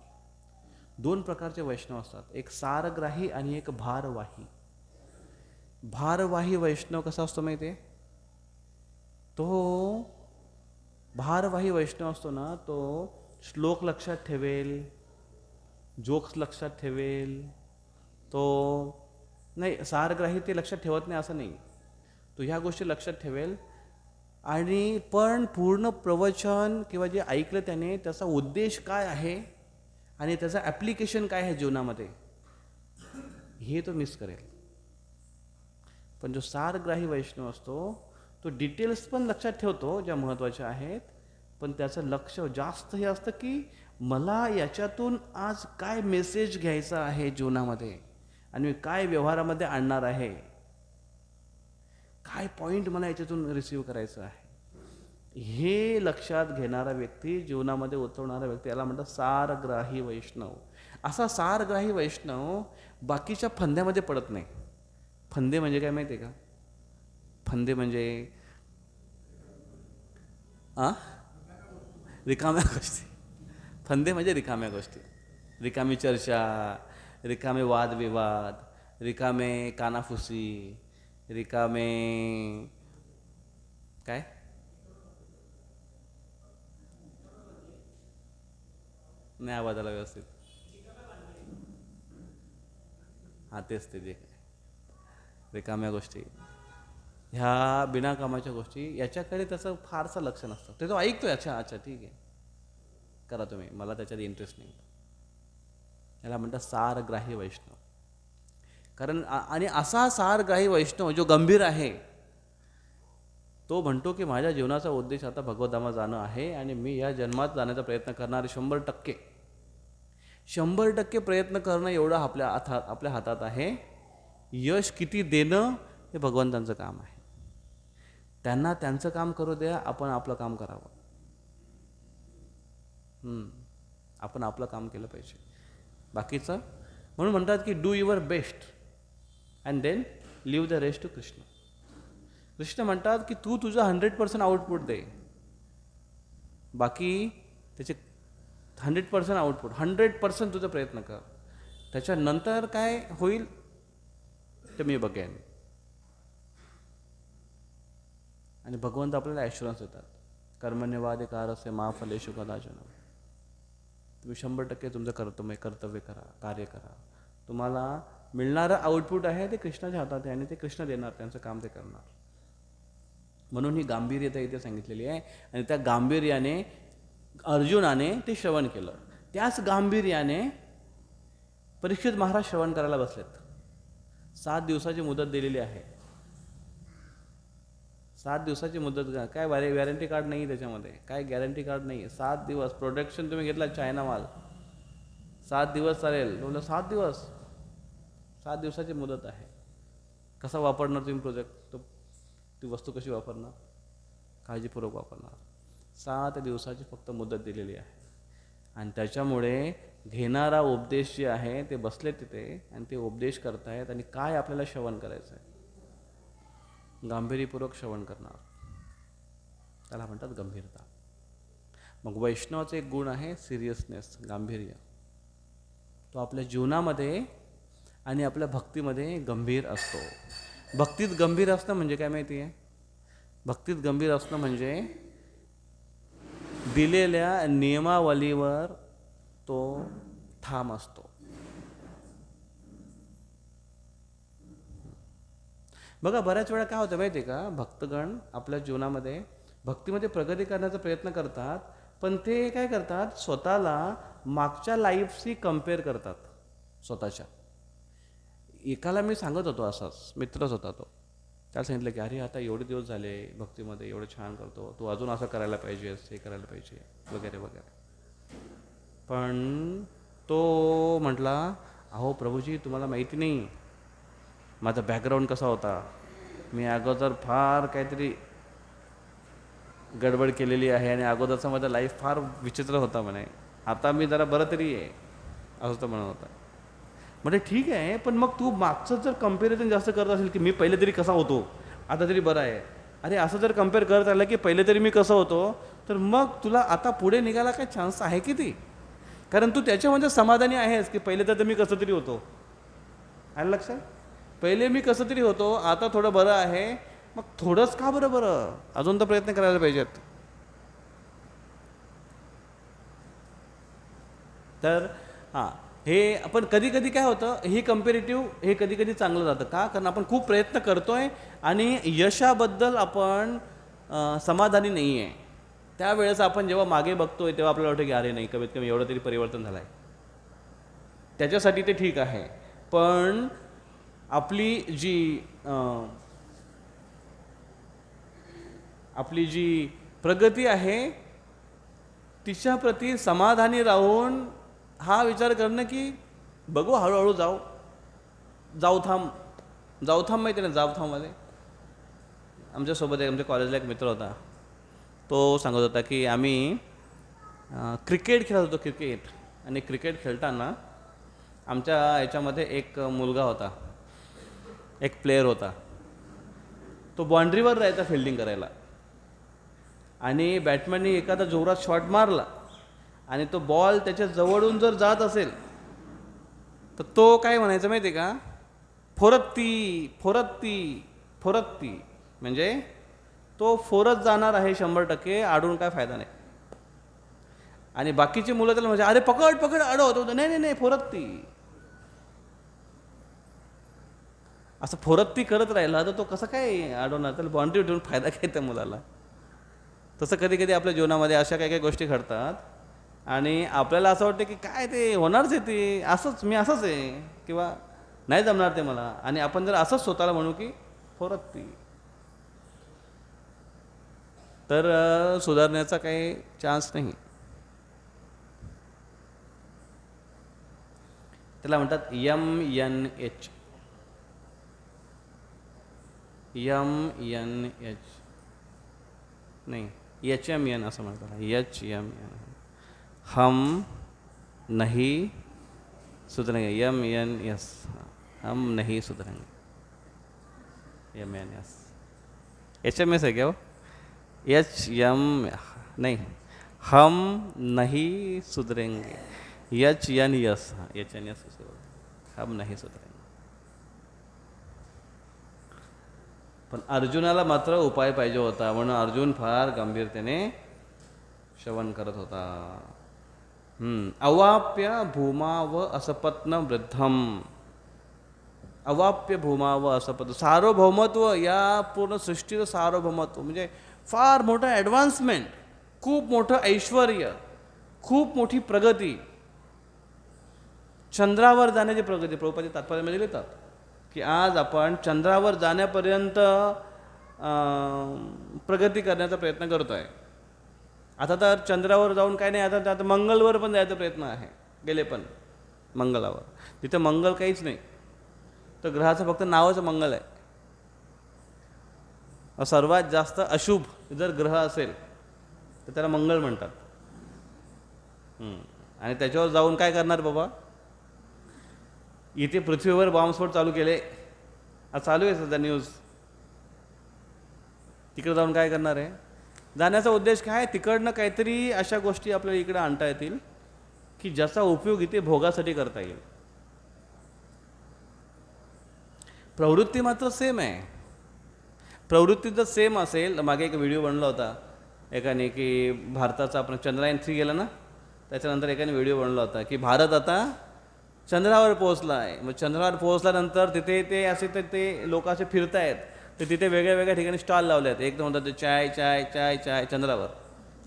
Speaker 1: 2 प्रकारचे वैष्णव असतात, एक सारग्राही आणि एक भारवाही. भारवाही वैष्णव कसा असतो माहिती आहे, तो भारवाही वैष्णव असतो ना, तो श्लोक लक्षात ठेवेल, जोक्स लक्षात ठेवेल. तो नाही, सारग्राही ते लक्षात ठेवत नाही असं नाही, तो ह्या गोष्टी लक्षात ठेवेल. आणि पण पूर्ण प्रवचन किंवा जे ऐकलं त्याने त्याचा उद्देश काय आहे आणि त्याचं ॲप्लिकेशन काय आहे जीवनामध्ये, हे तो मिस करेल. पण जो सारग्राही वैष्णव असतो तो डिटेल्स पण लक्षात ठेवतो ज्या महत्त्वाच्या आहेत, पण त्याचं लक्ष जास्त हे असतं की मला याच्यातून आज काय मेसेज घ्यायचा आहे जीवनामध्ये आणि मी काय व्यवहारामध्ये आणणार आहे, काय पॉईंट मला याच्यातून रिसीव करायचं आहे. हे लक्षात घेणारा व्यक्ती, जीवनामध्ये उतरवणारा व्यक्ती, याला म्हणतात सारग्राही वैष्णव. असा सारग्राही वैष्णव बाकीच्या फंद्यामध्ये पडत नाही. फंदे म्हणजे काय माहिती आहे का? फंदे म्हणजे रिकाम्या गोष्टी. फंदे म्हणजे रिकाम्या गोष्टी, रिकामी चर्चा, रिकामे वादविवाद, रिकामे कानाफुसी, रिकामे काय नाही आवाजाला व्यवस्थित. हां तेच ते जे काय रिकाम्या गोष्टी, ह्या बिनाकामाच्या गोष्टी, याच्याकडे त्याचं फारसं लक्ष नसतं. ते तो ऐकतोय, अच्छा अच्छा ठीक आहे करा तुम्ही, मला त्याच्यात इंटरेस्ट नाही. याला म्हणतात सारग्राही वैष्णव. कारण आणि असा सारग्राही वैष्णव जो गंभीर आहे, तो म्हणतो की माझ्या जीवनाचा उद्देश आता भगवद्धामात जाणं आहे आणि मी या जन्मात जाण्याचा प्रयत्न करणार 100%. 100% प्रयत्न करणं एवढं आपल्या हातात आहे. यश किती देणं हे भगवंतांचं काम आहे. त्यांना त्यांचं काम करू द्या, आपण आपलं काम करावं. आपण आपलं काम केलं पाहिजे, बाकीचं म्हणून म्हणतात की do your best and then leave the rest to Krishna. Krishna म्हणतात की तू तुझं 100% आउटपुट दे, बाकी त्याचे 100% आउटपुट, 100% तुझा प्रयत्न कर, त्याच्यानंतर काय होईल ते मी बघेन. आणि भगवंत आपल्याला ॲश्युरन्स देतात, कर्मण्यवाधिकारस्य मा फलेषु कदाचन. तुम्ही 100% तुमचं कर्तव्य करा, कार्य करा. तुम्हाला मिळणारं आउटपुट आहे ते कृष्णाच्या हातात आहे आणि ते कृष्ण देणार, त्यांचं काम ते करणार. म्हणून ही गांभीर्यता इथे सांगितलेली आहे. आणि त्या गांभीर्याने अर्जुनाने ते श्रवण केलं. त्याच गांभीर्याने परीक्षित महाराज श्रवण करायला बसलेत. 7 दिवसाची मुदत दिलेली आहे. 7 दिवसाची मुदत, काय वॅरंटी कार्ड नाही त्याच्यामध्ये, काय गॅरंटी कार्ड नाही. 7 दिवस प्रोडक्शन तुम्ही घेतला चायना माल, 7 दिवस चालेल. बोललं 7 दिवस, 7 दिवसाची मुदत आहे. कसा वापरणार तुम्ही प्रोजेक्ट, ती वस्तू कशी वापरणार, काळजीपूर्वक वापरणार. 7 दिवसाची फक्त मुदत दिलेली आहे. आणि त्याच्यामुळे घेणारा उपदेश जे आहे ते बसले तिथे आणि ते उपदेश करतायत. आणि काय आपल्याला श्रवण करायचं आहे, गांभीर्यपूर्वक श्रवण करणार, त्याला म्हणतात गंभीरता. मग वैष्णवाचा एक गुण आहे सिरियसनेस, गांभीर्य. तो आपल्या जीवनामध्ये आणि आपल्या भक्तीमध्ये गंभीर असतो. भक्तीत गंभीर असणं म्हणजे काय माहिती आहे? भक्तीत गंभीर असणं म्हणजे दिलेल्या नियमावलीवर तो ठाम असतो. बघा बऱ्याच वेळा काय होतं माहिती आहे का, भक्तगण आपल्या जीवनामध्ये भक्तीमध्ये प्रगती करण्याचा प्रयत्न करतात, पण ते काय करतात, स्वतःला मागच्या लाईफशी कम्पेअर करतात स्वतःच्या. एकाला मी सांगत होतो, असाच मित्रच होता तो, त्याला सांगितलं की अरे आता एवढे दिवस झाले भक्तीमध्ये, एवढं छान करतो तू, अजून असं करायला पाहिजेस, हे करायला पाहिजे वगैरे वगैरे. पण तो म्हटला, अहो प्रभूजी तुम्हाला माहिती नाही माझा बॅकग्राऊंड कसा होता. मी अगोदर फार काहीतरी गडबड केलेली आहे आणि अगोदरचा माझा लाईफ फार विचित्र होता म्हणे, आता मी जरा बरं तरी आहे, असं तो म्हणत होता. म्हणजे ठीक आहे, पण मग तू मागचं जर कम्पॅरिझन जास्त करत असेल की मी पहिले तरी कसा होतो आता तरी बरं आहे, अरे असं जर कम्पेअर करत आलं की पहिले तरी मी कसं होतो, तर मग तुला आता पुढे निघायला काय चान्स आहे किती? कारण तू त्याच्यामध्ये समाधानी आहेस की पहिले तर मी कसं तरी होतो. आलं लक्षात? पहिले मी कसं तरी होतो, आता थोडं बरं आहे, मग थोडंच का बरं, अजून तर प्रयत्न करायला पाहिजेत. तर हां, हे आपण कधी कधी काय होतं, हे कम्पेरेटिव्ह हे कधी कधी चांगलं जातं का, कारण आपण खूप प्रयत्न करतोय आणि यशाबद्दल आपण समाधानी नाही आहे. त्यावेळेस आपण जेव्हा मागे बघतोय तेव्हा आपल्याला वाटतं की अरे नाही, कमीत कमी एवढं तरी परिवर्तन झालं आहे, त्याच्यासाठी ते ठीक आहे. पण आपली जी प्रगती आहे तिच्याप्रती समाधानी राहून हा विचार करणं की बघू हळूहळू जाऊ थांब माहिती ना, जाऊ थांबमध्ये आमच्यासोबत आमच्या कॉलेजला एक मित्र होता, तो सांगत होता की आम्ही क्रिकेट खेळत होतो क्रिकेट, आणि क्रिकेट खेळताना आमच्या याच्यामध्ये एक मुलगा होता, एक प्लेयर होता. तो बाउंड्रीवर जायचा फिल्डिंग करायला, आणि बॅट्समॅननी एखादा जोरात शॉट मारला आणि तो बॉल त्याच्या जवळून जर जात असेल तर तो काय म्हणायचं माहिती आहे का, फोरत्ती फोरत्ती फोरत्ती, म्हणजे तो फोरत जाणार आहे 100%, आडून काय फायदा नाही. आणि बाकीची मुलं त्याला म्हणजे अरे पकड पकड अडवतो, नाही नाही नाही फोरत्ती. असं फोरत्ती करत राहिला तर तो कसं काय अडवणार, त्याला बाउंड्री ठेवून फायदा काय त्या मुलाला. तसं कधी कधी आपल्या जीवनामध्ये अशा काही काही गोष्टी घडतात आणि आपल्याला असं वाटतं की काय ते होणारच आहे, ते असंच मी असंच आहे किंवा नाही जमणार ते मला, आणि आपण जर असंच स्वतःला म्हणू की फोरत्ती, तर सुधारण्याचा काही चान्स नाही. त्याला म्हणतात MNH. MNH नाही, HMN असं म्हणतात. HMN, हम नहीं सुधरेंगे. MNS, हम नहीं सुधरेंगे. MNS, HMS है क्या वो? HM नहीं, हम नहीं सुधरेंगे. HNS, हाँ HNS, हम नहीं सुधरेंगे. पण अर्जुनाला मात्र उपाय पाहिजे होता, म्हणून अर्जुन फार गंभीरतेने श्रवण करत होता. अवाप्य भूमाव असपत्न वृद्धम. अवाप्य भूमाव असपत्न, सार्वभौमत्व, या पूर्ण सृष्टीचं सार्वभौमत्व म्हणजे फार मोठं ॲडव्हान्समेंट, खूप मोठं ऐश्वर, खूप मोठी प्रगती, चंद्रावर जाण्याची प्रगती. प्रभुपाद तात्पर्यामध्ये लिहितात की आज आपण चंद्रावर जाण्यापर्यंत प्रगती करण्याचा प्रयत्न करतो आहे. आता तर चंद्रावर जाऊन काय नाही, आता मंगलवर पण जायचा प्रयत्न आहे. गेले पण मंगलावर, तिथं मंगल काहीच नाही, तर ग्रहाचं फक्त नावाचं मंगल आहे. सर्वात जास्त अशुभ जर ग्रह असेल तर त्याला मंगल म्हणतात. आणि त्याच्यावर जाऊन काय करणार बाबा, इथे पृथ्वीवर बॉम्बस्फोट चालू केले, आज चालू आहे सध्या न्यूज. तिकडे जाऊन काय करणार आहे, जाण्याचा उद्देश काय, तिकडनं काहीतरी अशा गोष्टी आपल्याला इकडे आणता येतील की ज्याचा उपयोग इथे भोगासाठी करता येईल. प्रवृत्ती मात्र सेम आहे. प्रवृत्ती जर सेम असेल, मागे एक व्हिडिओ बनला होता एकाने की भारताचा, आपण चंद्रयान 3 गेलं ना, त्याच्यानंतर एकाने व्हिडिओ बनला होता की भारत आता चंद्रावर पोहोचला आहे. मग चंद्रावर पोहोचल्यानंतर तिथे ते असे तर ते लोक असे फिरतायत, तर तिथे वेगळ्या वेगळ्या ठिकाणी स्टॉल लावले आहेत. एक तर म्हणतात ते चाय चाय चाय चाय, चंद्रावर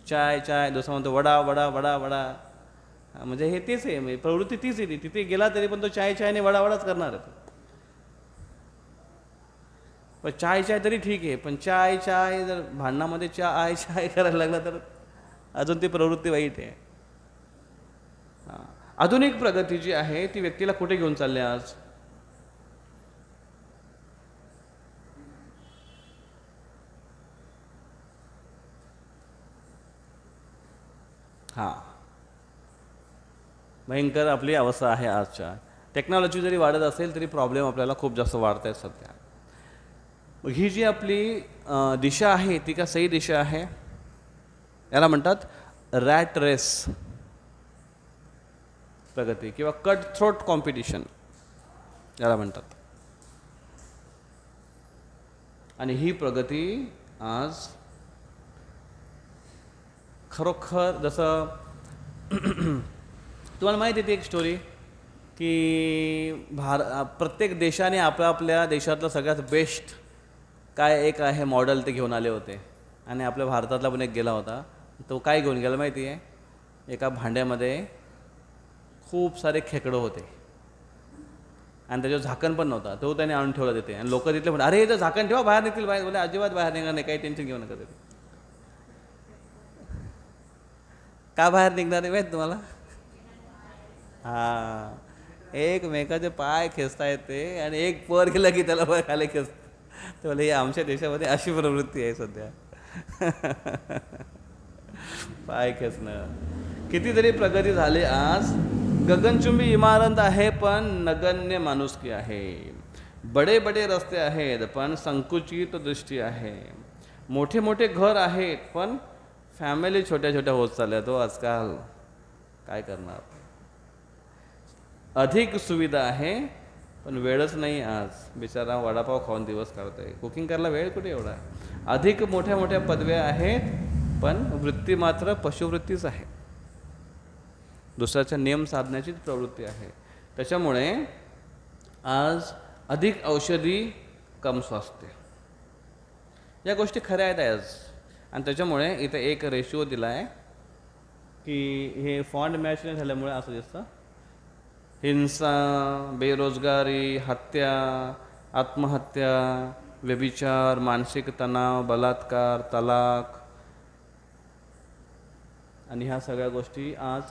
Speaker 1: चाय चाय, दुसरा म्हणतो वडा वडा वडा वडा. म्हणजे हे तेच आहे, म्हणजे प्रवृत्ती तीच आहे. तिथे गेला तरी पण तो चाय चायने वडा वडाच करणार आहे. पण चाय चाय तरी ठीक आहे, पण चाय चाय जर भांडणामध्ये चाय चाय करायला लागला तर अजून ती प्रवृत्ती वाईट आहे. आधुनिक प्रगती जी आहे ती व्यक्तीला कुठे घेऊन चालली आज, भयंकर आपली अवस्था आहे आजच्या. टेक्नॉलॉजी जरी वाढत असेल तरी प्रॉब्लेम आपल्याला खूप जास्त वाढत आहेत सध्या. मग ही जी आपली दिशा आहे ती का सही दिशा आहे, याला म्हणतात रॅट रेस प्रगती किंवा कट थ्रोट कॉम्पिटिशन याला म्हणतात. आणि ही प्रगती आज खरोखर, जसं तुम्हाला माहिती आहे ती एक स्टोरी की प्रत्येक देशाने आपल्या देशातलं सगळ्यात बेस्ट काय एक आहे मॉडेल ते घेऊन आले होते. आणि आपल्या भारतातला पण एक गेला होता. तो काय घेऊन गेला माहिती आहे, एका भांड्यामध्ये खूप सारे खेकडं होते आणि त्याच्यावर झाकण पण नव्हता, तो त्याने आणून ठेवला तिथे. आणि लोक तिथले म्हणतात अरे इथं झाकण ठेवा, बाहेर निघतील. बाहेर बोले अजिबात बाहेर निघणार नाही, काही टेन्शन घेऊ नका. तिथे का बाहेर निघणार आहे माहीत तुम्हाला, एकमेकाचे पाय खेचता येते आणि एक पर गेला की त्याला पाय खाली खेचत. ते बोले आमच्या देशामध्ये अशी प्रवृत्ती आहे सध्या. पाय खेचणं. कितीतरी प्रगती झाली आज. गगनचुंबी इमारत आहे पण नगण्य माणुसकी आहे. बडे बडे रस्ते आहेत पण संकुचित दृष्टी आहे. मोठे मोठे घर आहेत पण फॅमिली छोट्या छोट्या होत चालल्या. तो आजकाल काय करणार. अधिक सुविधा आहे पण वेळच नाही. आज बिचारा वडापाव खाऊन दिवस काढतोय. कुकिंग करायला वेळ कुठे एवढा. अधिक मोठ्या मोठ्या पदव्या आहेत पण वृत्ती मात्र पशुवृत्तीच आहे. दुसऱ्याचा नियम साधण्याचीच प्रवृत्ती आहे. त्याच्यामुळे आज अधिक औषधी कम स्वास्थ्य, या गोष्टी खऱ्या आहेत आज. आणि त्याच्यामुळे इथे एक रेशिओ दिला आहे की हे फॉन्ट मॅच नाही झाल्यामुळे असं दिसतं. हिंसा, बेरोजगारी, हत्या, आत्महत्या, व्यभिचार, मानसिक तणाव, बलात्कार, तलाक आणि ह्या सगळ्या गोष्टी आज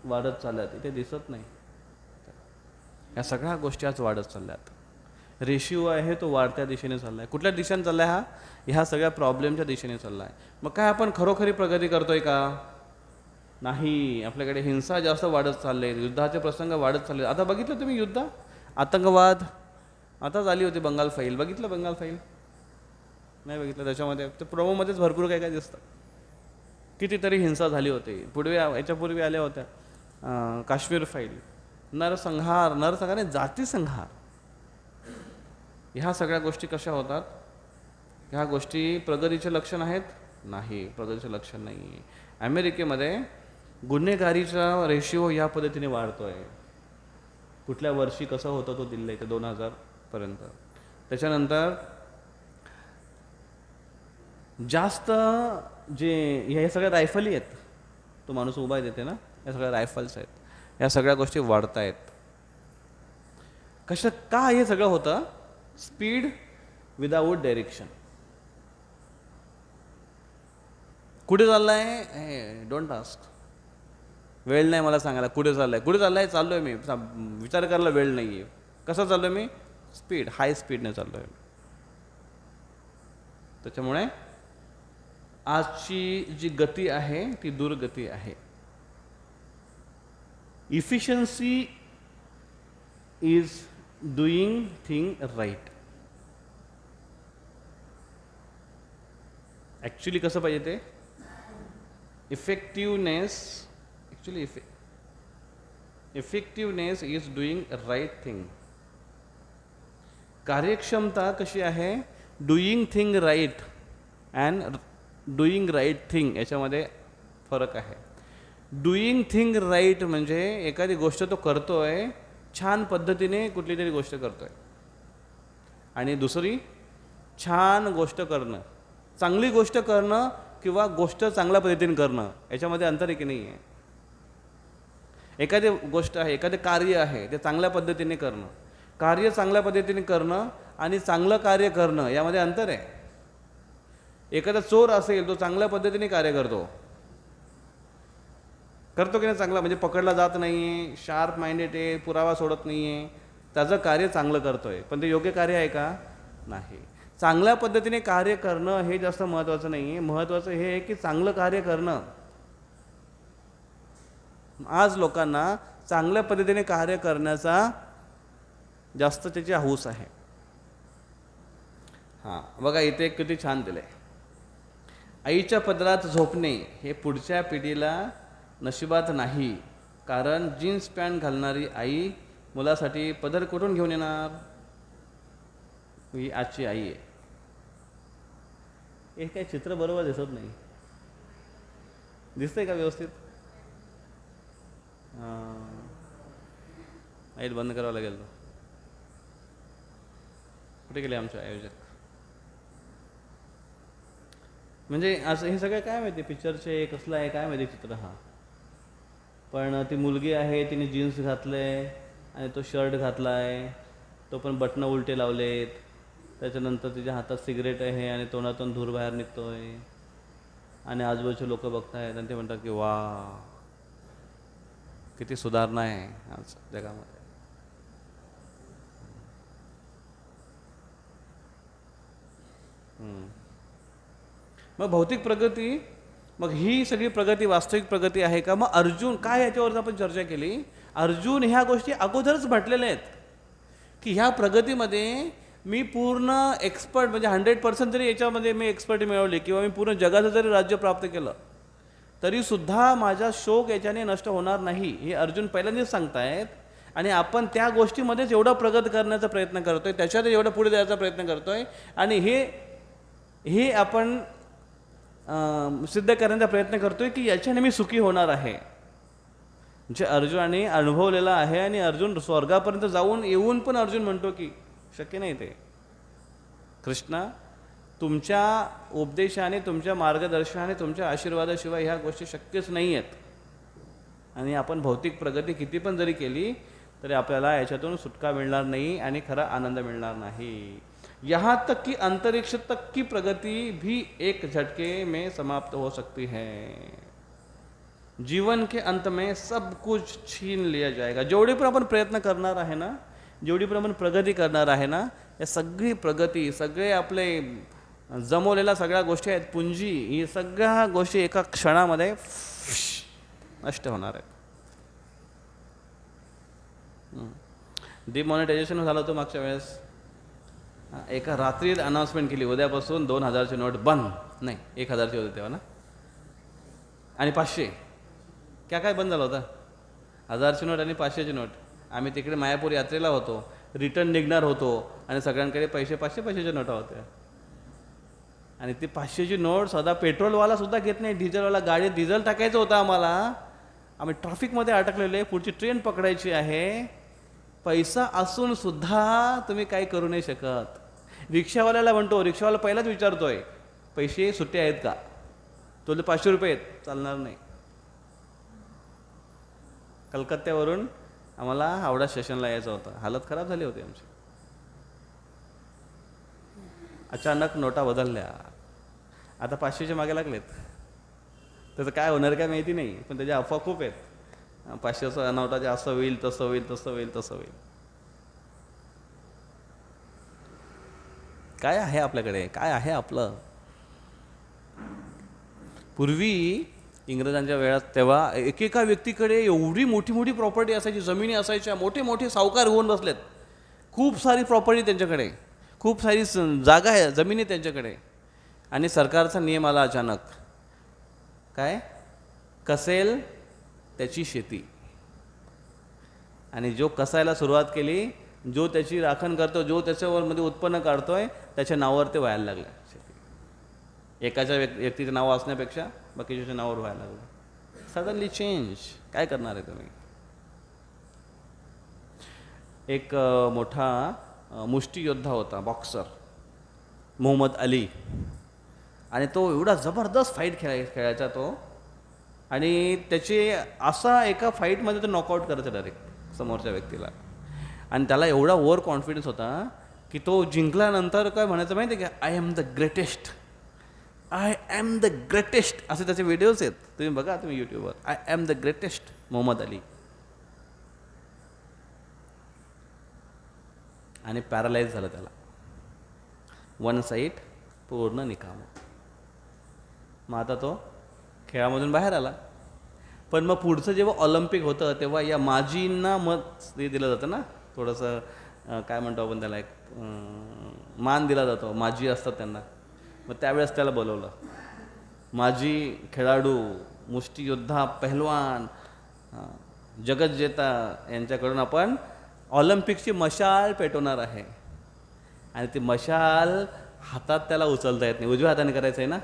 Speaker 1: वाढत चालल्यात. इथे दिसत नाही. या सगळ्या गोष्टी आज वाढत चालल्यात. रेशिओ आहे तो वाढत्या दिशेने चालला आहे. कुठल्या दिशेने चालला आहे हा? ह्या सगळ्या प्रॉब्लेमच्या दिशेने चालला आहे. मग काय आपण खरोखरी प्रगती करतोय का? नाही. आपल्याकडे हिंसा जास्त वाढत चालले, युद्धाचे प्रसंग वाढत चालले. आता बघितलं तुम्ही युद्ध, आतंकवाद, आता झाली होती बंगाल फाईल. बघितलं बंगाल फाईल? नाही बघितलं. त्याच्यामध्ये ते प्रोमोमध्येच भरपूर काय काय दिसतं. कितीतरी हिंसा झाली होती. याच्यापूर्वी आल्या होत्या काश्मीर फाईल. नरसंहार नाही, जातीसंहार. ह्या सगळ्या गोष्टी कशा होतात? ह्या गोष्टी प्रगतीचे लक्षण आहेत? नाही, प्रगतीचे लक्षण नाही आहे. अमेरिकेमध्ये गुन्हेगारीचा रेशिओ या पद्धतीने वाढतो आहे. कुठल्या वर्षी कसं होतं तो दिल्ली ते 2000 पर्यंत. त्याच्यानंतर जास्त जे हे सगळ्या रायफली आहेत, तो माणूस उभा आहे देते ना, या सगळ्या रायफल्स आहेत. या सगळ्या गोष्टी वाढत आहेत. का हे सगळं होतं? Speed without direction. कुठे चाललाय? Don't ask. वेळ नाही मला सांगायला कुठे चाललाय. कुठे चाललाय? चाललोय मी, विचार करायला वेळ नाही आहे. कसं चाललोय मी? स्पीड, हाय स्पीडने चाललोय. त्याच्यामुळे आजची जी गती आहे ती दुर्गती आहे. Efficiency is doing thing right. Actually कसं पाहिजे ते? Effectiveness is doing right thing. कार्यक्षमता कशी आहे? Doing thing right and doing right thing, याच्यामध्ये फरक आहे. डुईंग थिंग राईट म्हणजे एखादी गोष्ट तो करतोय छान पद्धतीने, कुठली तरी गोष्ट करतोय. आणि दुसरी छान गोष्ट करणं, चांगली गोष्ट करणं किंवा गोष्ट चांगल्या पद्धतीने करणं, याच्यामध्ये अंतर आहे की नाही आहे? एखादी गोष्ट आहे, एखादे कार्य आहे, ते चांगल्या पद्धतीने करणं, कार्य चांगल्या पद्धतीने करणं आणि चांगलं कार्य करणं, यामध्ये अंतर आहे. एखादा चोर असेल, तो चांगल्या पद्धतीने कार्य करतो की नाही चांगला, म्हणजे पकडला जात नाही आहे, शार्प माइंडेड आहे, पुरावा सोडत नाही आहे, त्याचं कार्य चांगलं करतोय. पण ते योग्य कार्य आहे का? नाही. चांगल्या पद्धतीने कार्य करणं हे जास्त महत्त्वाचं नाही आहे. महत्त्वाचं हे आहे की चांगलं कार्य करणं. आज लोकांना चांगल्या पद्धतीने कार्य करण्याचा जास्त त्याची हौस आहे. हां बघा, इथे किती छान दिलं आहे. आईच्या पदरात झोपणे हे पुढच्या पिढीला नशिबात नाही, कारण जीन्स पॅन्ट घालणारी आई मुलासाठी पदर कुठून घेऊन येणार? ही आजची आई आहे. हे काय चित्र बरोबर दिसत नाही. दिसतंय का व्यवस्थित? लाईट बंद करावं लागेल. तो कुठे गेले आमचे आयोजक? म्हणजे असं हे सगळं काय माहिती, पिक्चरचे कसलं आहे काय माहिती चित्र. हा पण ती मुलगी आहे, तिने जीन्स घातले आणि तो शर्ट घातला आहे, तो पण बटणं उलटे लावलेत. त्याच्यानंतर तिच्या हातात सिगरेट आहे आणि तोंडातून धूर बाहेर निघतोय आणि आजूबाजूचे लोक बघतायत आणि ते म्हणतात की वा, किती सुधारणा आहे आज जगामध्ये. मग भौतिक प्रगती, मग ही सगळी प्रगती वास्तविक प्रगती आहे का? मग अर्जुन काय, याच्यावर आपण चर्चा केली. अर्जुन ह्या गोष्टी अगोदरच म्हटलेल्या आहेत की ह्या प्रगतीमध्ये मी पूर्ण एक्सपर्ट, म्हणजे 100% जरी याच्यामध्ये मी एक्सपर्टी मिळवली किंवा मी पूर्ण जगाचं जरी राज्य प्राप्त केलं तरीसुद्धा माझा शोक याच्याने नष्ट होणार नाही, हे अर्जुन पहिल्यांदाच सांगतायत. आणि आपण त्या गोष्टीमध्येच एवढा प्रगत करण्याचा प्रयत्न करतोय, त्याच्यात एवढं पुढे जायचा प्रयत्न करतोय. आणि हे आपण सिद्ध करण्याचा प्रयत्न करतोय की याच्याने मी सुखी होणार आहे, जे अर्जुनाने अनुभवलेला आहे. आणि अर्जुन स्वर्गापर्यंत जाऊन येऊन पण अर्जुन म्हणतो की शक्य नाही ते. कृष्णा, तुमच्या उपदेशाने, तुमच्या मार्गदर्शनाने, तुमच्या आशीर्वादाशिवाय ह्या गोष्टी शक्यच नाही आहेत. आणि आपण भौतिक प्रगती किती पण जरी केली तरी आपल्याला याच्यातून सुटका मिळणार नाही आणि खरा आनंद मिळणार नाही. यहाँ तक कि अंतरिक्ष तक की प्रगति भी एक झटके में समाप्त हो सकती है. जीवन के अंत में सब कुछ छीन लिया जाएगा. जेवढे पण आपण प्रयत्न करणार आहे ना, जेवढी पण आपण प्रगती करणार आहे ना, या सगळी प्रगती, सगळे आपले जमवलेल्या सगळ्या गोष्टी आहेत, पुंजी, ही सगळ्या गोष्टी एका क्षणामध्ये नष्ट होणार आहेत. डिमॉनिटायझेशन झालं होतं मागच्या वेळेस. एका रात्रीत अनाउन्समेंट केली, उद्यापासून 2000ची नोट बंद. नाही, 1000ची होती तेव्हा ना, आणि 500. काय बंद झालं होतं? 1000ची नोट आणि 500ची नोट. आम्ही तिकडे मायापूर यात्रेला होतो, रिटर्न निघणार होतो आणि सगळ्यांकडे 500च्या नोटा होत्या. आणि ती 500ची नोट साधा पेट्रोलवाला सुद्धा घेत नाही, डिझेलवाला. गाडीत डिझेल टाकायचं होतं आम्हाला, आम्ही ट्रॅफिकमध्ये अटकलेले, पुढची ट्रेन पकडायची आहे, पैसा असून सुद्धा तुम्ही काही करू नाही शकत. रिक्षावाल्याला म्हणतो, रिक्षावाला पहिलाच विचारतोय पैसे सुट्टे आहेत का, तुला 500 रुपये आहेत, चालणार नाही. कलकत्त्यावरून आम्हाला हावडा स्टेशनला यायचं होतं, हालत खराब झाली होती आमची. अचानक नोटा बदलल्या, आता 500च्या मागे लागलेत. त्याचं काय होणार काय माहिती नाही, पण त्याच्या अफवा खूप आहेत. 500चं नोटाचे असं होईल, तसं होईल, तसं होईल, तसं होईल. काय आहे आपल्याकडे, काय आहे आपलं? पूर्वी इंग्रजांच्या वेळात तेव्हा एकेका व्यक्तीकडे एवढी मोठी मोठी प्रॉपर्टी असायची, जमिनी असायच्या, मोठे मोठे सावकार होऊन बसलेत, खूप सारी प्रॉपर्टी त्यांच्याकडे, खूप सारी जागा आहे, जमिनी त्यांच्याकडे. आणि सरकारचा नियम आला अचानक, काय, कसेल त्याची शेती. आणि जो कसायला सुरुवात केली, जो त्याची राखण करतो, जो त्याच्यावर मध्ये उत्पन्न काढतोय, त्याच्या नावावर ते व्हायला लागलं शेती. एकाच्या व्यक्तीचं नाव असण्यापेक्षा बाकीच्या नावावर व्हायला लागलं. Suddenly change. काय करणार आहे तुम्ही? एक मोठा मुष्टियोद्धा होता, बॉक्सर, मोहम्मद अली. आणि तो एवढा जबरदस्त फाईट खेळायचा तो. आणि त्याचे असा एका फाईटमध्ये तो नॉकआउट करायचा डायरेक्ट समोरच्या व्यक्तीला. आणि त्याला एवढा ओव्हर कॉन्फिडन्स होता की तो जिंकल्यानंतर काय म्हणायचं माहिती आहे का, I am the greatest, I am the greatest, असे त्याचे व्हिडिओज आहेत, तुम्ही बघा तुम्ही यूट्यूबवर, I am the greatest Muhammad Ali. आणि पॅरालाइज झालं त्याला, वन साईड पूर्ण निकाम. मग आता तो खेळामधून बाहेर आला. पण मग पुढचं जेव्हा ऑलिम्पिक होतं तेव्हा या माजींना मत दिलं जातं ना, थोडंसं काय म्हणतो आपण त्याला, एक मान दिला जातो, माजी असतात त्यांना. मग त्यावेळेस त्याला बोलवलं. माजी खेळाडू, मुष्टियोद्धा, पहलवान, जगज्जेता यांच्याकडून आपण ऑलिम्पिकची मशाल पेटवणार आहे. आणि ती मशाल हातात त्याला उचलता येत नाही, उजव्या हाताने करायचं आहे ना.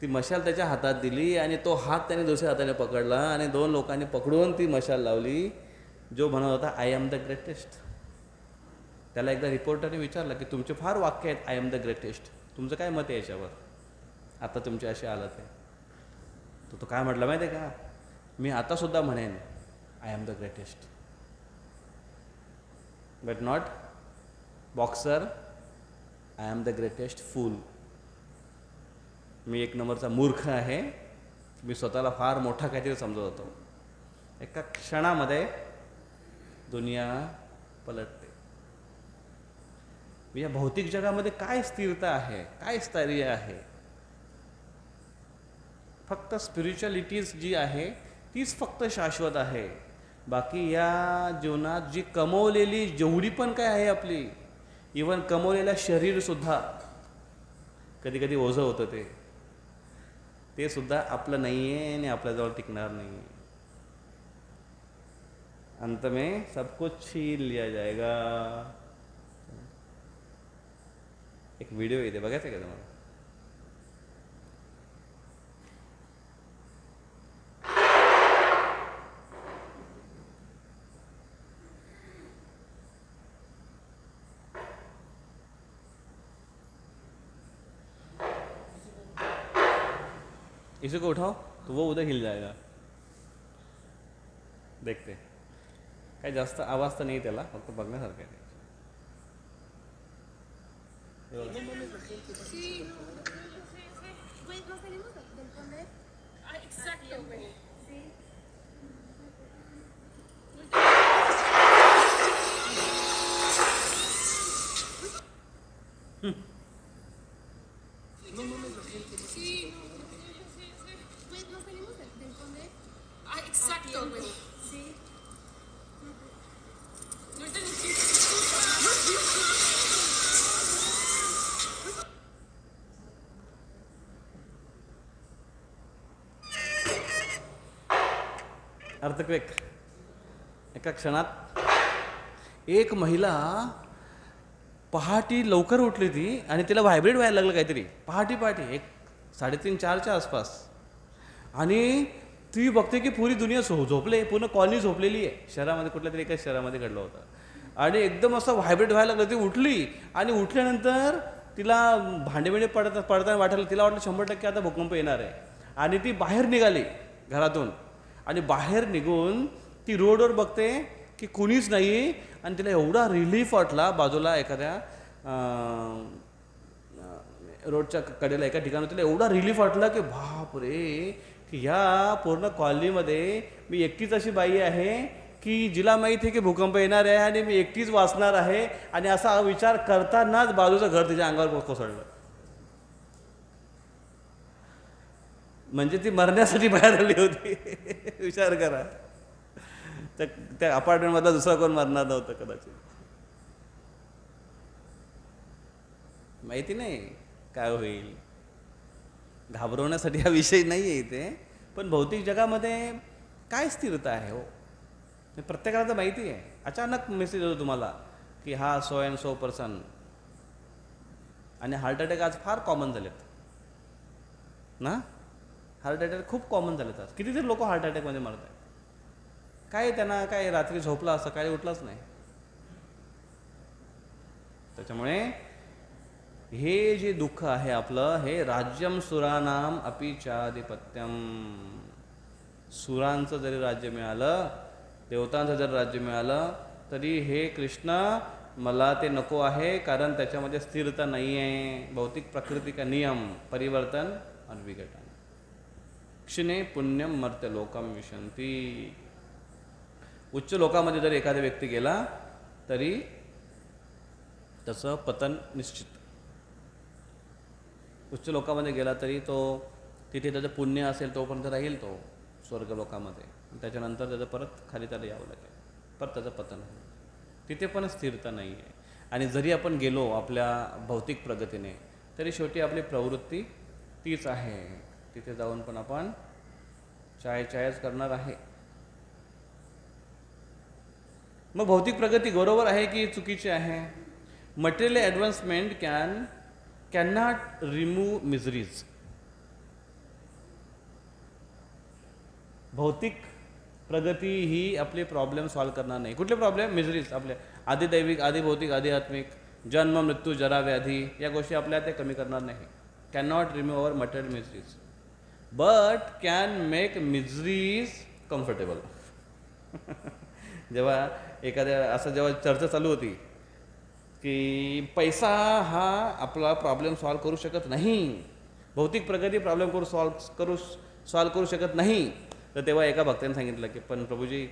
Speaker 1: ती मशाल त्याच्या हातात दिली आणि तो हात त्याने दुसऱ्या हाताने पकडला आणि 2 लोकांनी पकडून ती मशाल लावली. जो म्हणत होता आय एम द ग्रेटेस्ट, त्याला एकदा रिपोर्टरने विचारलं की तुमचे फार वाक्य आहेत आय एम द ग्रेटेस्ट, तुमचं काय मत आहे याच्यावर, आता तुमची अशी हालत आहे. तो काय म्हटलं माहिती आहे का, मी आतासुद्धा म्हणेन I am the greatest, but not boxer, I am the greatest fool. मी एक नंबरचा मूर्ख आहे, मी स्वतःला फार मोठा काहीतरी समजत होतो. एका क्षणामध्ये दुनिया पलटते. या भौतिक जगामध्ये काय स्थिरता आहे, काय स्थैर्य आहे? फक्त स्पिरिच्युअलिटीज जी आहे तीच फक्त शाश्वत आहे. बाकी या जीवनात जी कमवलेली जेवढी पण काय आहे आपली, इवन कमवलेलं शरीरसुद्धा कधी कधी ओझं होतं, ते सुद्धा आपलं नाही आहे आणि आपल्याजवळ टिकणार नाही आहे. अंत में सब कुछ छीन लिया जाएगा. एक व्हिडिओ येते, बघायचं का तुम्हाला? इसी को उठाओ तो वो उधर हिल जाएगा. देखते, काही जास्त आवाज तर नाही त्याला, फक्त बघण्यासारखं आहे.
Speaker 2: Sí, pues nos salimos del conde. Ah, exacto, güey. Sí. Sí, pues nos salimos del conde. Ah, exacto, güey. Sí. No está ni
Speaker 1: earthquake. एका क्षणात एक महिला पहाटी लवकर उठली ती आणि तिला व्हायब्रेट व्हायला लागलं काहीतरी, पहाटी 3:30-4च्या आसपास. आणि ती बघते की पुरी दुनिया झोपले, पूर्ण कॉलनी झोपलेली आहे. शहरामध्ये कुठल्या तरी एका शहरामध्ये घडलं होतं. आणि एकदम असं व्हायब्रेट व्हायला लागलं. ती उठली आणि उठल्यानंतर तिला भांडेबिंडे पडताना वाटायला, तिला वाटलं 100% आता भूकंप येणार आहे. आणि ती बाहेर निघाली घरातून, आणि बाहेर निघून ती रोडवर बघते की कुणीच नाही. आणि तिला एवढा रिलीफ वाटला, बाजूला एखाद्या रोडच्या कडेला एका ठिकाणी तिला एवढा रिलीफ वाटला की बाप रे, की ह्या पूर्ण कॉलनीमध्ये मी एकटीच अशी बाई आहे की जिला माहीत आहे की भूकंप येणार आहे आणि मी एकटीच वाचणार आहे. आणि असा विचार करतानाच बाजूचं घर तिच्या अंगावर कोसळलं. म्हणजे ती मरण्यासाठी बाहेर आली होती. विचार करा, त्या अपार्टमेंटमधला दुसरा कोण मरणार नव्हतं कदाचित. माहिती नाही काय होईल, घाबरवण्यासाठी हा विषय नाही आहे इथे. पण भौतिक जगामध्ये काय स्थिरता आहे हो, प्रत्येकाला तर माहिती आहे. अचानक मेसेज येतो तुम्हाला की हा सो अँड सो पर्सन. आणि हार्ट अटॅक आज फार कॉमन झालेत ना. हार्ट अटॅक खूप कॉमन झालेत आज. कितीतरी लोक हार्ट अटॅकमध्ये मरत आहेत. काय त्यांना काय रात्री झोपला, सकाळी उठलाच नाही. त्याच्यामुळे हे जे दुःख आहे आपलं, हे राज्यम सुरानाम अपि चाधिपत्यम. सुरांचं जरी राज्य मिळालं, देवतांचं जर राज्य मिळालं, तरी हे कृष्ण मला ते नको आहे. कारण त्याच्यामध्ये स्थिरता नाही आहे. भौतिक प्रकृती का नियम, परिवर्तन आणि विघटन. क्षिणे पुण्यम मर्त्य लोकम विशंती. उच्च लोकामध्ये जर एखादा व्यक्ती गेला तरी त्याचं पतन निश्चित. उच्च लोकामध्ये गेला तरी तो तिथे त्याचं पुण्य असेल तोपर्यंत राहील तो स्वर्ग लोकामध्ये. त्याच्यानंतर त्याचं परत खाली त्याला यावं लागेल, परत त्याचं पतन होईल. तिथे पण स्थिरता नाही आहे. आणि जरी आपण गेलो आपल्या भौतिक प्रगतीने, तरी शेवटी आपली प्रवृत्ती तीच आहे. तिथे जाऊन पण आपण चायच करणार आहे. मग भौतिक प्रगती बरोबर आहे की चुकीची आहे? Material advancement cannot remove miseries. भौतिक प्रगती ही आपले प्रॉब्लेम सॉल्व करणार नाही. कुठले प्रॉब्लेम? मिझरीज. आपले आदिदैविक, आदिभौतिक, आध्यात्मिक, जन्म, मृत्यू, जरा, व्याधी या गोष्टी आपल्या ते कमी करणार नाही. Cannot remove our material miseries, but can make miseries comfortable. जेव्हा जेव्हा चर्चा चालू होती की पैसा हा आपला प्रॉब्लेम सॉल्व करू शकत नाही, भौतिक प्रगती प्रॉब्लेम सॉल्व करू शकत नाही, तर तेव्हा एका भक्ताने सांगितलं की पण प्रभूजी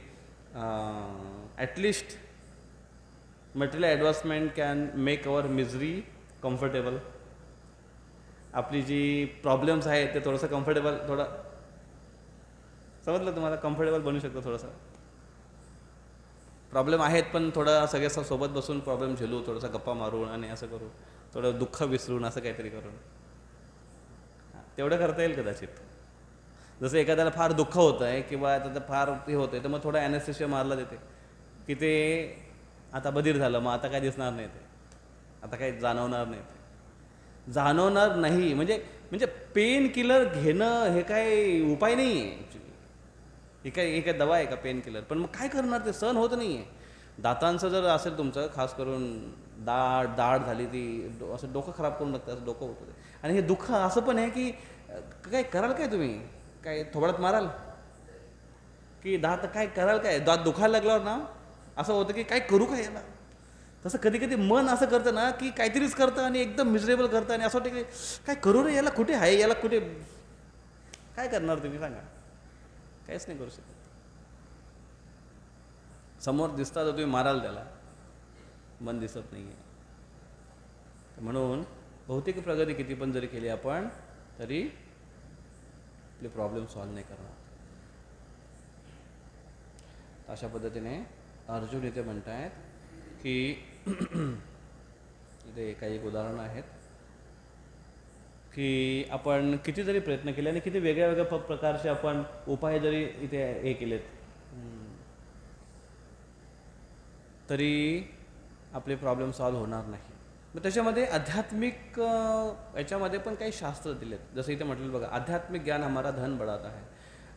Speaker 1: at least material advancement can make our misery comfortable. आपली जी प्रॉब्लेम्स आहेत ते थोडंसं कम्फर्टेबल, थोडं समजलं तुम्हाला, कम्फर्टेबल बनू शकतो थोडंसं. प्रॉब्लेम आहेत पण थोडं सगळे सोबत बसून प्रॉब्लेम झेलू, थोडासा गप्पा मारून आणि असं करू, थोडं दुःख विसरून असं काहीतरी करून तेवढं करता येईल कदाचित. जसं एखाद्याला फार दुःख होतं आहे किंवा त्याचं फार हे होतं आहे तर मग थोडं ॲनेस्थेशिया मारला देते की ते आता बधीर झालं, मग आता काय दिसणार नाही, ते आता काही जाणवणार नाही, ते जाणवणार नाही. म्हणजे म्हणजे पेन किलर घेणं हे काय उपाय नाही आहे ॲक्च्युली. हे काय दवा आहे का पेन किलर? पण मग काय करणार, ते सहन होत नाही आहे. दातांचं जर असेल तुमचं, खास करून दाढ झाली ती असं डोकं खराब करून टाकतं, असं डोकं होतं ते. आणि हे दुःख असं पण आहे की काय कराल काय तुम्ही, काय थोबाडात माराल की दात काय कराल काय, दात दुखायला लागल्यावर ना असं होतं की काय करू काय याला. तसं कधी कधी मन असं करतं ना की काहीतरीच करतं आणि एकदम मिजरेबल करतं आणि असं वाटतं की काय करू रे, याला कुठे आहे, याला कुठे, काय करणार तुम्ही सांगा, काहीच नाही करू शकत. समोर दिसता तर तुम्ही माराल त्याला, मन दिसत नाही आहे. म्हणून भौतिक प्रगती किती पण जरी केली आपण तरी आपले प्रॉब्लेम सॉल्व्ह नाही करणार. अशा पद्धतीने अर्जुन इथे म्हणत आहेत की इथे काही एक उदाहरणं आहेत की आपण किती जरी प्रयत्न केले आणि किती वेगळ्या वेगळ्या प्रकारचे आपण उपाय जरी इथे हे केलेत तरी आपले प्रॉब्लेम सॉल्व्ह होणार नाही. मग त्याच्यामध्ये आध्यात्मिक याच्यामध्ये पण काही शास्त्र दिलेत. जसं इथे म्हटलेलं बघा, आध्यात्मिक ज्ञान हमारा धन बढ़ाता है.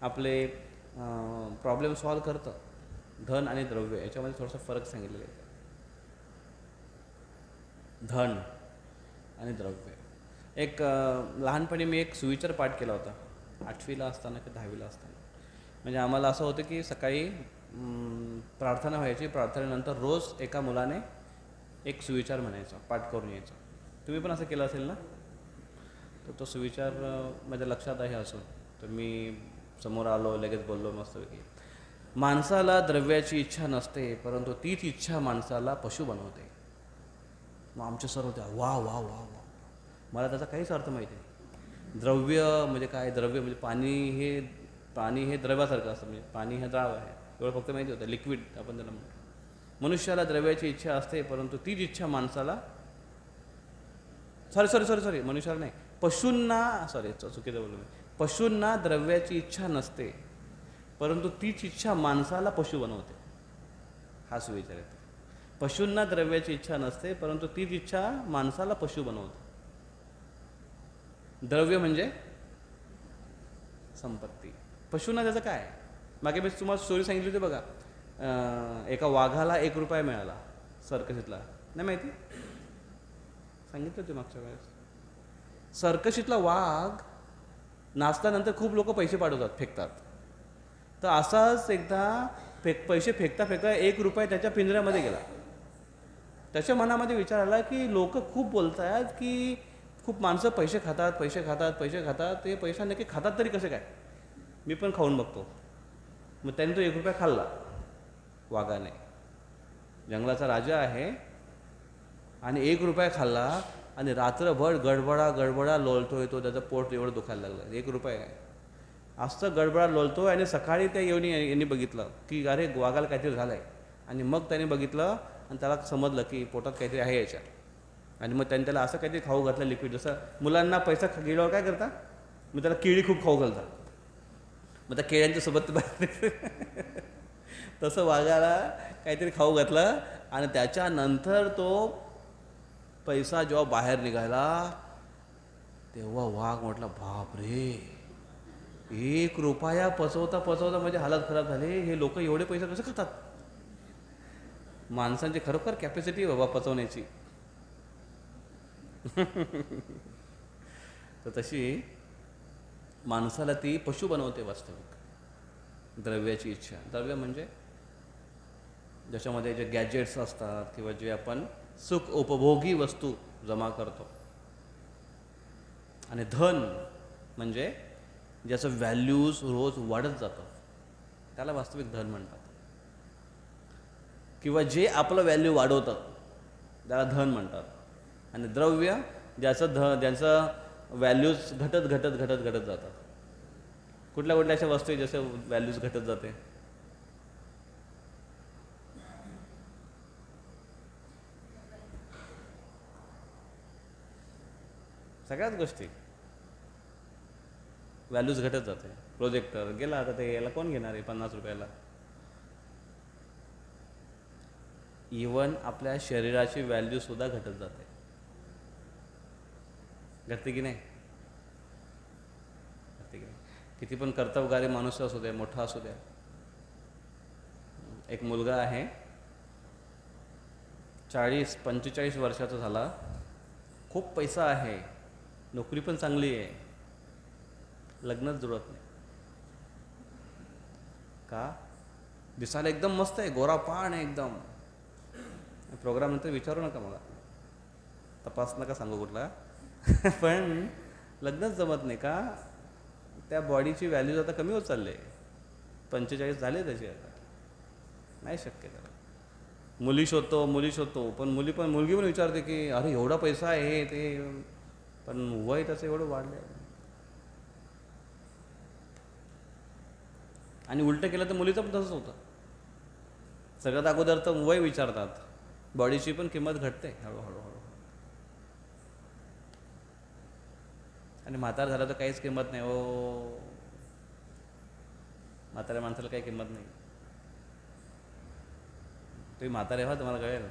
Speaker 1: आपले प्रॉब्लेम सॉल्व्ह करतं. धन आणि द्रव्य याच्यामध्ये थोडासा फरक सांगितलेला आहे. धन आणि द्रव्य. एक लहानपणी मी एक सुविचार पाठ केला होता, 8वीला असताना की 10वीला असताना. म्हणजे आम्हाला असं होतं की सकाळी प्रार्थना व्हायची, प्रार्थनेनंतर रोज एका मुलाने एक सुविचार म्हणायचा, पाठ करून यायचा. तुम्ही पण असं केलं असेल ना? तर तो सुविचार माझ्या लक्षात आहे असून, तर मी समोर आलो, लगेच बोललो मस्तपैकी. माणसाला द्रव्याची इच्छा नसते, परंतु तीच इच्छा माणसाला पशु बनवते. मग आमचे सर होते, वा वा वा वा. मला त्याचा काहीच अर्थ माहिती नाही. द्रव्य म्हणजे काय, द्रव्य म्हणजे पाणी हे द्रव्यासारखं असतं, म्हणजे पाणी हे द्राव आहे एवढं फक्त माहिती होतं, लिक्विड आपण त्याला म्हणतो. मनुष्याला द्रव्याची इच्छा असते, परंतु तीच इच्छा माणसाला सॉरी मनुष्याला नाही, पशूंना, चुकीचं बोललो मी. पशूंना द्रव्याची इच्छा नसते, परंतु तीच इच्छा माणसाला पशु बनवते. हा सुविचार येतो. पशूंना द्रव्याची इच्छा नसते, परंतु तीच इच्छा माणसाला पशु बनवते. द्रव्य म्हणजे संपत्ती. पशूंना त्याचं काय, मागे मी तुम्हाला स्टोरी सांगितली होती बघा, एका वाघाला 1 रुपया मिळाला सर्कशीतला, नाही माहिती, सांगितलं होते मागच्या वेळेस. सर्कशीतला वाघ नाचल्यानंतर खूप लोक पैसे पाठवतात, फेकतात. तर असाच एकदा पैसे फेकता फेकता 1 रुपया त्याच्या पिंजऱ्यामध्ये गेला. त्याच्या मनामध्ये विचार आला की लोक खूप बोलत आहेत की खूप माणसं पैसे खातात, ते पैसा नक्की खातात तरी कसे काय, मी पण खाऊन बघतो. मग त्याने तो 1 रुपया खाल्ला वाघाने. जंगलाचा राजा आहे आणि 1 रुपया खाल्ला आणि रात्रभर गडबडा लोळतोय तो, त्याचं पोट एवढं दुखायला लागलं. 1 रुपया आहे असं गडबडा लोळतोय. आणि सकाळी त्या यांनी बघितलं की अरे वाघाला काहीतरी झालं आहे. आणि मग त्याने बघितलं आणि त्याला समजलं की पोटात काहीतरी आहे याच्या. आणि मग त्याने त्याला असं काहीतरी खाऊ घातलं लिक्विड. जसं मुलांना पैसा गेल्यावर काय करता, मग त्याला केळी खूप खाऊ घालतात, मग त्या केळ्यांच्या सोबत तसं वाघाला काहीतरी खाऊ घातलं. आणि त्याच्यानंतर तो पैसा जेव्हा बाहेर निघाला तेव्हा वाघ म्हटला, बाप रे, 1 रुपया पचवता म्हणजे हालत खराब झाली. हे लोक एवढे पैसे कसे खातात. माणसांची खरोखर कॅपॅसिटी बाबा पचवण्याची. तर तशी माणसाला ती पशु बनवते वास्तविक द्रव्याची इच्छा. द्रव्य म्हणजे ज्याच्यामध्ये जे गॅजेट्स असतात किंवा जे आपण सुख उपभोगी वस्तू जमा करतो. आणि धन म्हणजे ज्याचं व्हॅल्यूज रोज वाढत जातं, त्याला वास्तविक धन म्हणतात. किंवा जे आपलं व्हॅल्यू वाढवतं त्याला धन म्हणतात. आणि द्रव्य ज्याचं व्हॅल्यूज घटत जातात. कुठल्या कुठल्या अशा वस्तू जसे व्हॅल्यूज घटत जाते? सगळ्याच गोष्टी व्हॅल्यूज घटत जाते. प्रोजेक्टर गेला आता ते याला कोण घेणार आहे 50 रुपयाला? इवन आपल्या शरीराची व्हॅल्यू सुद्धा घटत जाते. घटते की नाही? घटते की नाही? किती पण कर्तबगारी माणूस असू द्या, मोठा असू द्या. एक मुलगा आहे 40-45 वर्षाचा झाला, खूप पैसा आहे, नोकरी पण चांगली आहे, लग्नच जुळत नाही. का? दिसायला एकदम मस्त आहे, गोरा पाण आहे एकदम. प्रोग्राम नंतर विचारू नका मला, तपास नका सांगू कुठला. पण लग्नच जमत नाही. का? त्या बॉडीची व्हॅल्यूज आता कमी होत चालले. 45 झाले त्याचे आता, नाही शक्य त्याला. मुली शोधतो पण मुलगी पण विचारते की अरे एवढा पैसा आहे ते, पण वय त्याचं एवढं वाढलं आहे. आणि उलटं केलं तर मुलीचं पण तसंच होतं. सगळ्यात अगोदर तर वय विचारतात, बॉडीची पण किंमत घटते हळूहळू. आणि म्हातार झालं तर काहीच किंमत नाही. ओ, म्हाताऱ्या माणसाला काही किंमत नाही. तुम्ही म्हातारे व्हा, तुम्हाला कळेल.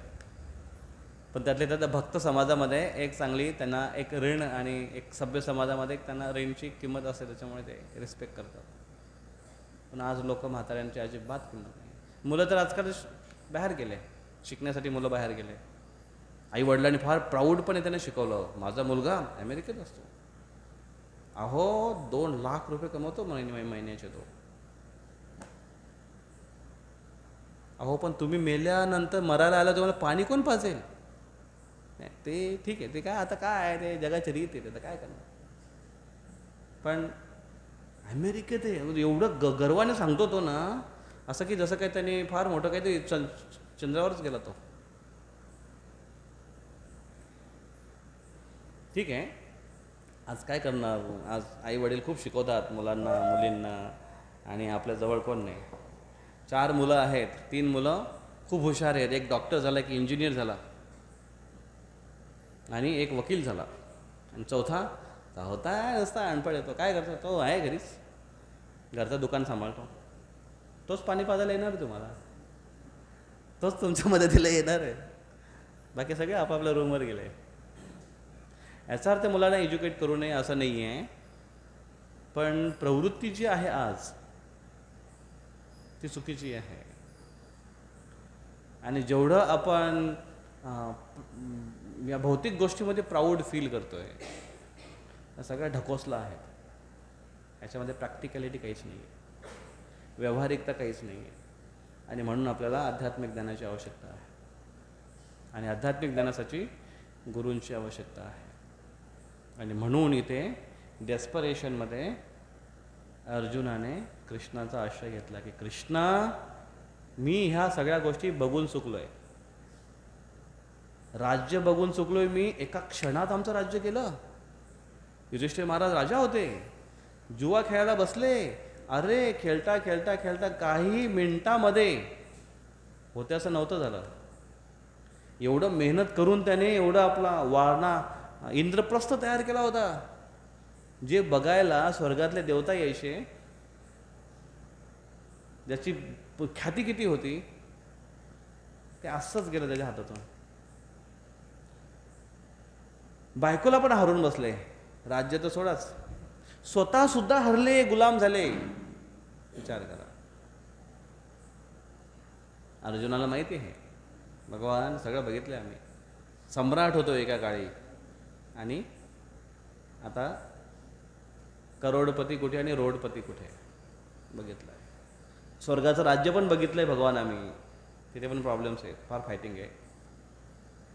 Speaker 1: पण त्यातल्या त्यात भक्त समाजामध्ये एक चांगली त्यांना एक ऋण, आणि एक सभ्य समाजामध्ये एक त्यांना ऋणची किंमत असते, त्याच्यामुळे ते रिस्पेक्ट करतात. पण आज लोक म्हाताऱ्यांची अजिबात किंमत नाही. मुलं तर आजकाल बाहेर गेले शिकण्यासाठी, मुलं बाहेर गेले. आई वडिलांनी फार प्राऊडपणे त्याने शिकवलं. माझा मुलगा अमेरिकेत असतो, अहो 2 लाख रुपये कमवतो महिन्याचे तो. अहो पण तुम्ही मेल्यानंतर मरायला आला तुम्हाला पाणी कोण पाजेल? नाही ते ठीक आहे, ते काय आता काय आहे, ते जगाची रीत आहे, तर काय करणार. पण अमेरिकेत आहे एवढं गर्वाने सांगतो तो ना, असं की जसं काही त्यांनी फार मोठं काही ते चंद्रावरच गेला तो. ठीक आहे, आज काय करणार. आज आई वडील खूप शिकवतात मुलांना मुलींना, आणि आपल्या जवळ कोण नाही. 4 मुलं आहेत, 3 मुलं खूप हुशार आहेत. एक डॉक्टर झाला, एक इंजिनियर झाला, आणि एक वकील झाला, आणि चौथा होता नुसता अनपड येतो. काय करतो तो? आहे घरीच, घरचं दुकान सांभाळतो. तोच पाणी पाजायला येणार तुम्हाला, तोच तुमच्या मदतीला येणार आहे. बाकी सगळे आपापल्या रूमवर गेले. याचा अर्थ मुलांना एज्युकेट करू नये असं नाही आहे, पण प्रवृत्ती जी आहे आज ती चुकीची आहे. आणि जेवढं आपण या भौतिक गोष्टीमध्ये प्राऊड फील करतोय, त्या सगळ्या ढकोसला आहे. याच्यामध्ये प्रॅक्टिकॅलिटी काहीच नाही आहे, व्यावहारिकता काहीच नाही आहे. आणि म्हणून आपल्याला आध्यात्मिक ज्ञानाची आवश्यकता आहे, आणि आध्यात्मिक ज्ञानासाठी गुरूंची आवश्यकता आहे. आणि म्हणून इथे डेस्परेशनमध्ये अर्जुनाने कृष्णाचा आश्रय घेतला की कृष्णा, मी ह्या सगळ्या गोष्टी बघून चुकलोय, राज्य बघून चुकलोय मी. एका क्षणात आमचं राज्य केलं. युधिष्ठिर महाराज राजा होते, जुवा खेळायला बसले. अरे खेळता खेळता खेळता काही मिनिटामध्ये होते असं नव्हतं झालं. एवढं मेहनत करून त्याने एवढं आपला वारणा इंद्रप्रस्थ तयार केला होता, जे बघायला स्वर्गातले देवता यायचे, ज्याची ख्याती किती होती, ते असंच गेलं त्याच्या हातातून. बायकोला पण हरून बसले, राज्य तर सोडाच, स्वतः सुद्धा हरले, गुलाम झाले. विचार करा. अर्जुनाला माहिती आहे भगवान सगळं बघितलंय आम्ही. सम्राट होतो एका काळी, आणि आता करोडपती कुठे आणि रोडपती कुठे बघितलं आहे. स्वर्गाचं राज्य पण बघितलंय भगवान आम्ही, तिथे पण प्रॉब्लेम्स आहेत, फार फायटिंग आहे.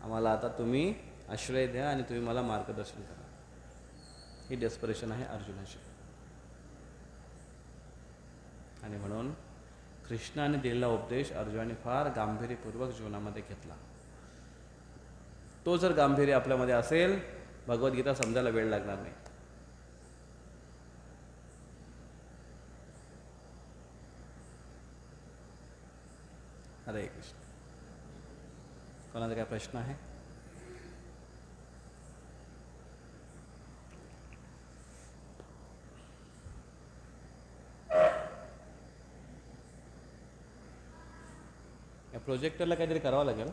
Speaker 1: आम्हाला आता तुम्ही आश्रय द्या आणि तुम्ही मला मार्गदर्शन करा. ही डेस्परेशन आहे अर्जुनाची. आणि म्हणून कृष्णाने दिलेला उपदेश अर्जुनाने फार गांभीर्यपूर्वक जीवनामध्ये घेतला. तो जर गांभीर्य आपल्यामध्ये असेल, भगवद्गीता समजायला वेळ लागणार नाही. हरे कृष्ण. कोणाचा काय प्रश्न आहे? या प्रोजेक्टरला काहीतरी करावं लागेल.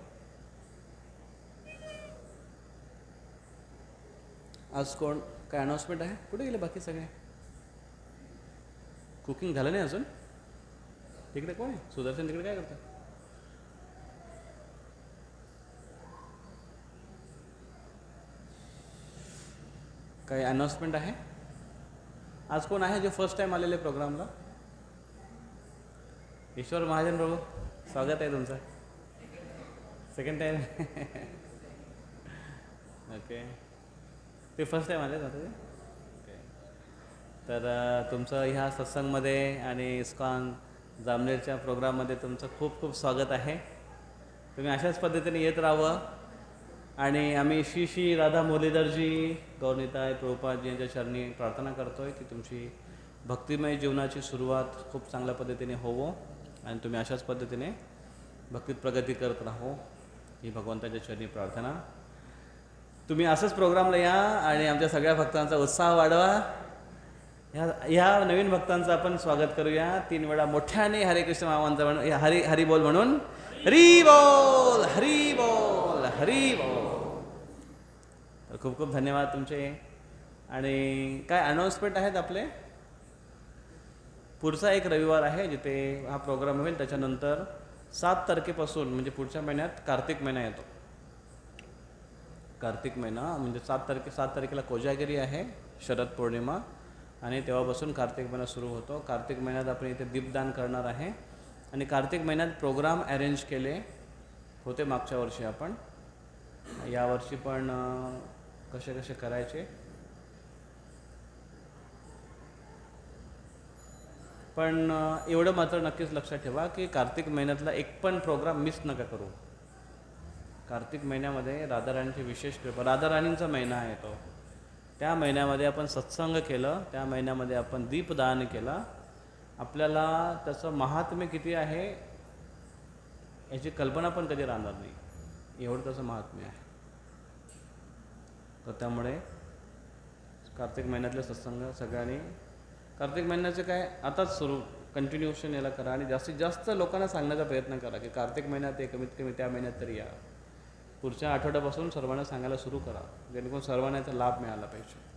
Speaker 1: आज कोण काय अनाउन्समेंट आहे? कुठे गेले बाकी सगळे? कुकिंग झालं नाही अजून? तिकडे कोण आहे? सुदर्शन तिकडे काय करतं? काही अनाउन्समेंट आहे? आज कोण आहे जे फर्स्ट टाइम आलेले प्रोग्रामला? ईश्वर महाजन प्रभू, स्वागत आहे तुमचं. Second time? ओके. ते फर्स्ट टाइम आले जाते. ओके. तर तुमचं ह्या सत्संगमध्ये आणि इस्कॉन जामनेरच्या प्रोग्राममध्ये तुमचं खूप खूप स्वागत आहे. तुम्ही अशाच पद्धतीने येत राहावं. आणि आम्ही श्री श्री राधा मुरलीधरजी, गौरनीताई, प्रभुपादजी यांच्या चरणी प्रार्थना करतोय की तुमची भक्तिमय जीवनाची सुरुवात खूप चांगल्या पद्धतीने होवो आणि तुम्ही अशाच पद्धतीने भक्तीत प्रगती करत राहो, ही भगवंताच्या चरणी प्रार्थना. तुम्ही असंच प्रोग्रामला या आणि आमच्या सगळ्या भक्तांचा उत्साह वाढवा. ह्या नवीन भक्तांचं आपण स्वागत करूया. 3 वेळा मोठ्याने हरे कृष्ण महामंत्र म्हणून, हरी बोल म्हणून, हरी बोल, हरी बोल, हरी बोल. तर खूप खूप धन्यवाद तुमचे. आणि काय अनाउन्समेंट आहेत आपले? पुढचा एक रविवार आहे जिथे हा प्रोग्राम होईल. त्याच्यानंतर 7 तारखेपासून म्हणजे पुढच्या महिन्यात कार्तिक महिना येतो. कार्तिक महिना म्हणजे 7 तारखेला कोजागिरी आहे, शरद पौर्णिमा, आणि तेव्हापासून कार्तिक महिना सुरू होतो. कार्तिक महिन्यात आपण इथे दीपदान करणार आहे. आणि कार्तिक महिन्यात प्रोग्राम अरेंज केले होते मागच्या वर्षी आपण. यावर्षी पण कसे कसे करायचे. पण एवढं मात्र नक्कीच लक्षात ठेवा की कार्तिक महिन्यातला एक पण प्रोग्राम मिस नका करू. कार्तिक महिन्यामध्ये राधाराणीची विशेष कृपा, राधाराणींचा महिना आहे तो. त्या महिन्यामध्ये आपण सत्संग केलं, त्या महिन्यामध्ये आपण दीपदान केलं. आपल्याला त्याचं महात्म्य किती आहे याची कल्पना पण कधी राहणार नाही, एवढं त्याचं महात्म्य आहे. तर त्यामुळे कार्तिक महिन्यातले सत्संग सगळ्यांनी, कार्तिक महिन्याचं काय आताच सुरू कंटिन्यूशन याला करा आणि जास्तीत जास्त लोकांना सांगण्याचा प्रयत्न करा की कार्तिक महिन्यात कमीत कमी त्या महिन्यात तरी या. पुढच्या आठवड्यापासून सर्वांना सांगायला सुरू करा, जेणेकरून सर्वांना याचा लाभ मिळाला पाहिजे.